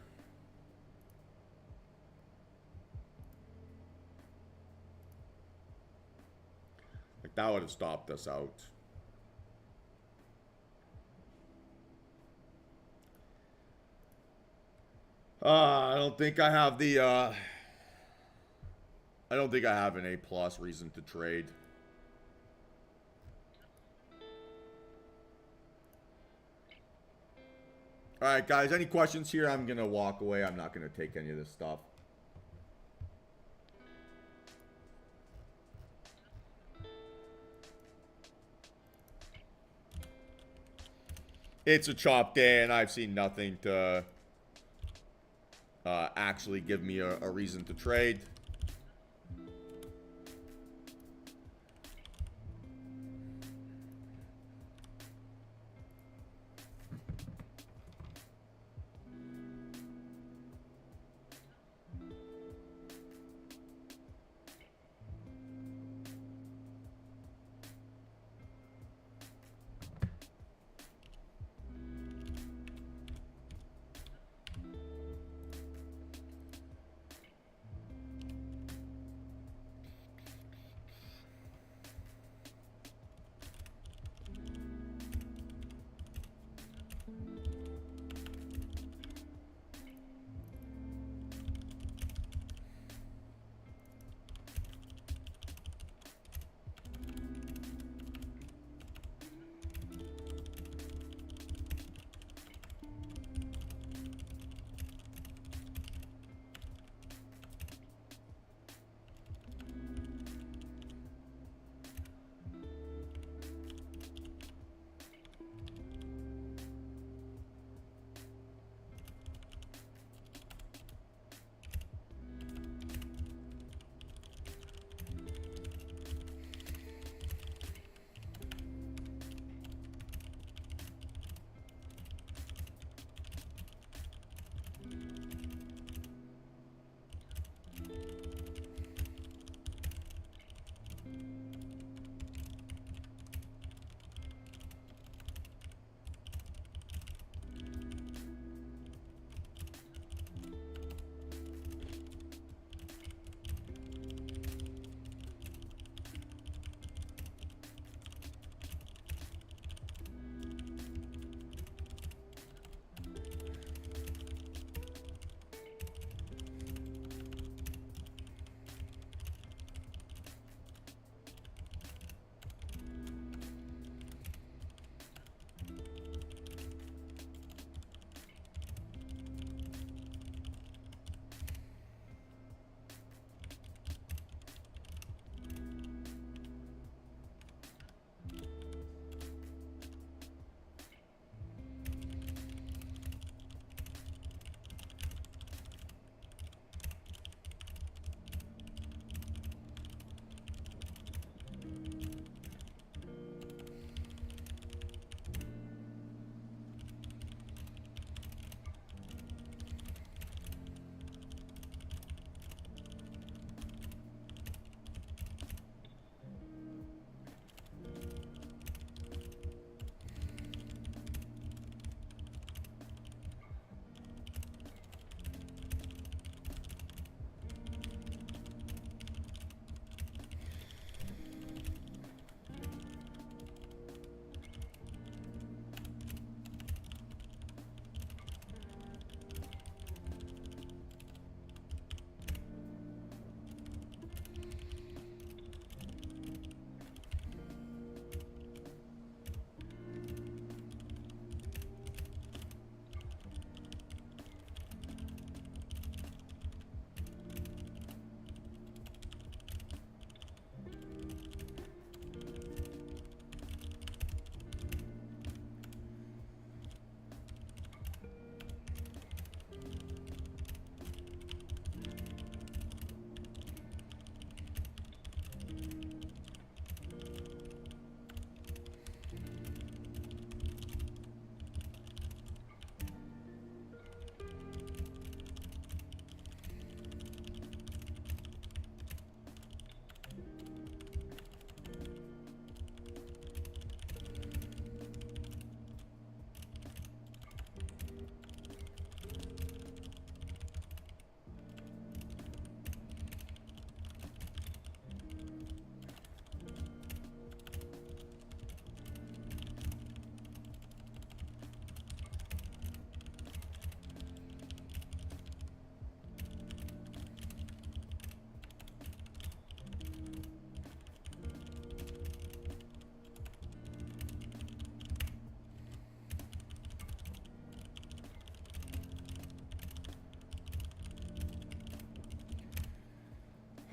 Like, that would have stopped us out. I don't think I have the, I don't think I have an A+ reason to trade. Alright, guys, any questions here? I'm going to walk away. I'm not going to take any of this stuff. It's a chop day, and I've seen nothing to actually give me a reason to trade.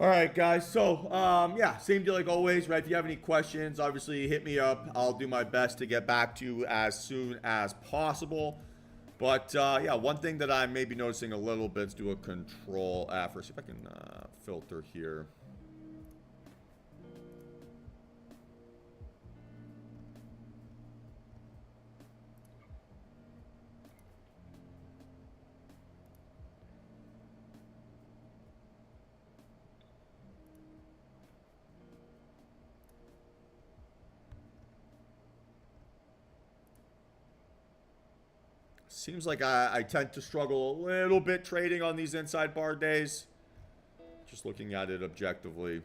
All right, guys. So, yeah, same deal like always, right? If you have any questions, obviously hit me up. I'll do my best to get back to you as soon as possible. But, yeah, one thing that I may be noticing a little bit, let's do a control F. See if I can filter here. Seems like I tend to struggle a little bit trading on these inside bar days. Just looking at it objectively.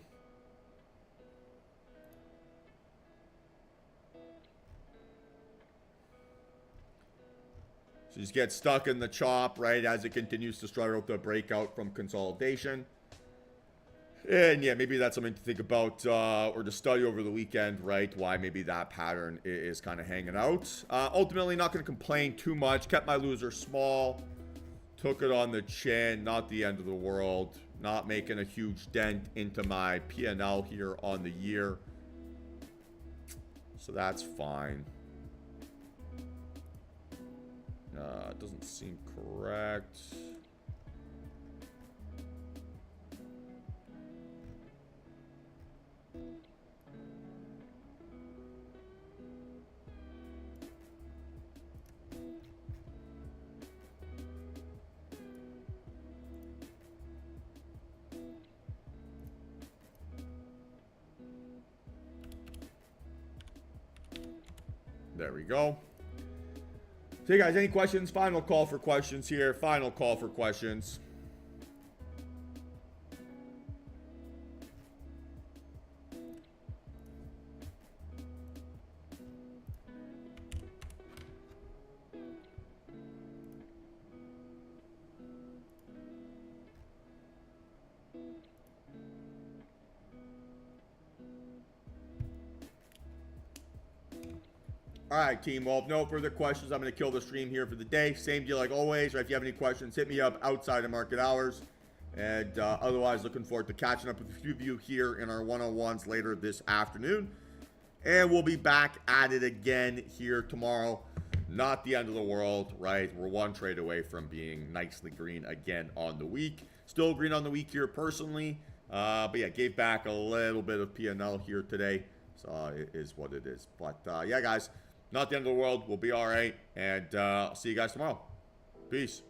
So you just get stuck in the chop, right, as it continues to struggle to break out from consolidation. And yeah, maybe that's something to think about or to study over the weekend, right? Why maybe that pattern is kind of hanging out. Ultimately, not going to complain too much. Kept my loser small. Took it on the chin. Not the end of the world. Not making a huge dent into my P&L here on the year. So that's fine. Doesn't seem correct. There we go. So, you guys, any questions? Final call for questions here. Final call for questions. All right, team. Well, if no further questions, I'm going to kill the stream here for the day. Same deal like always. Right? If you have any questions, hit me up outside of market hours. And otherwise, looking forward to catching up with a few of you here in our one-on-ones later this afternoon. And we'll be back at it again here tomorrow. Not the end of the world, right? We're one trade away from being nicely green again on the week. Still green on the week here personally. But yeah, gave back a little bit of P&L here today. So it is what it is. But yeah, guys. Not the end of the world. We'll be all right. And I'll see you guys tomorrow. Peace.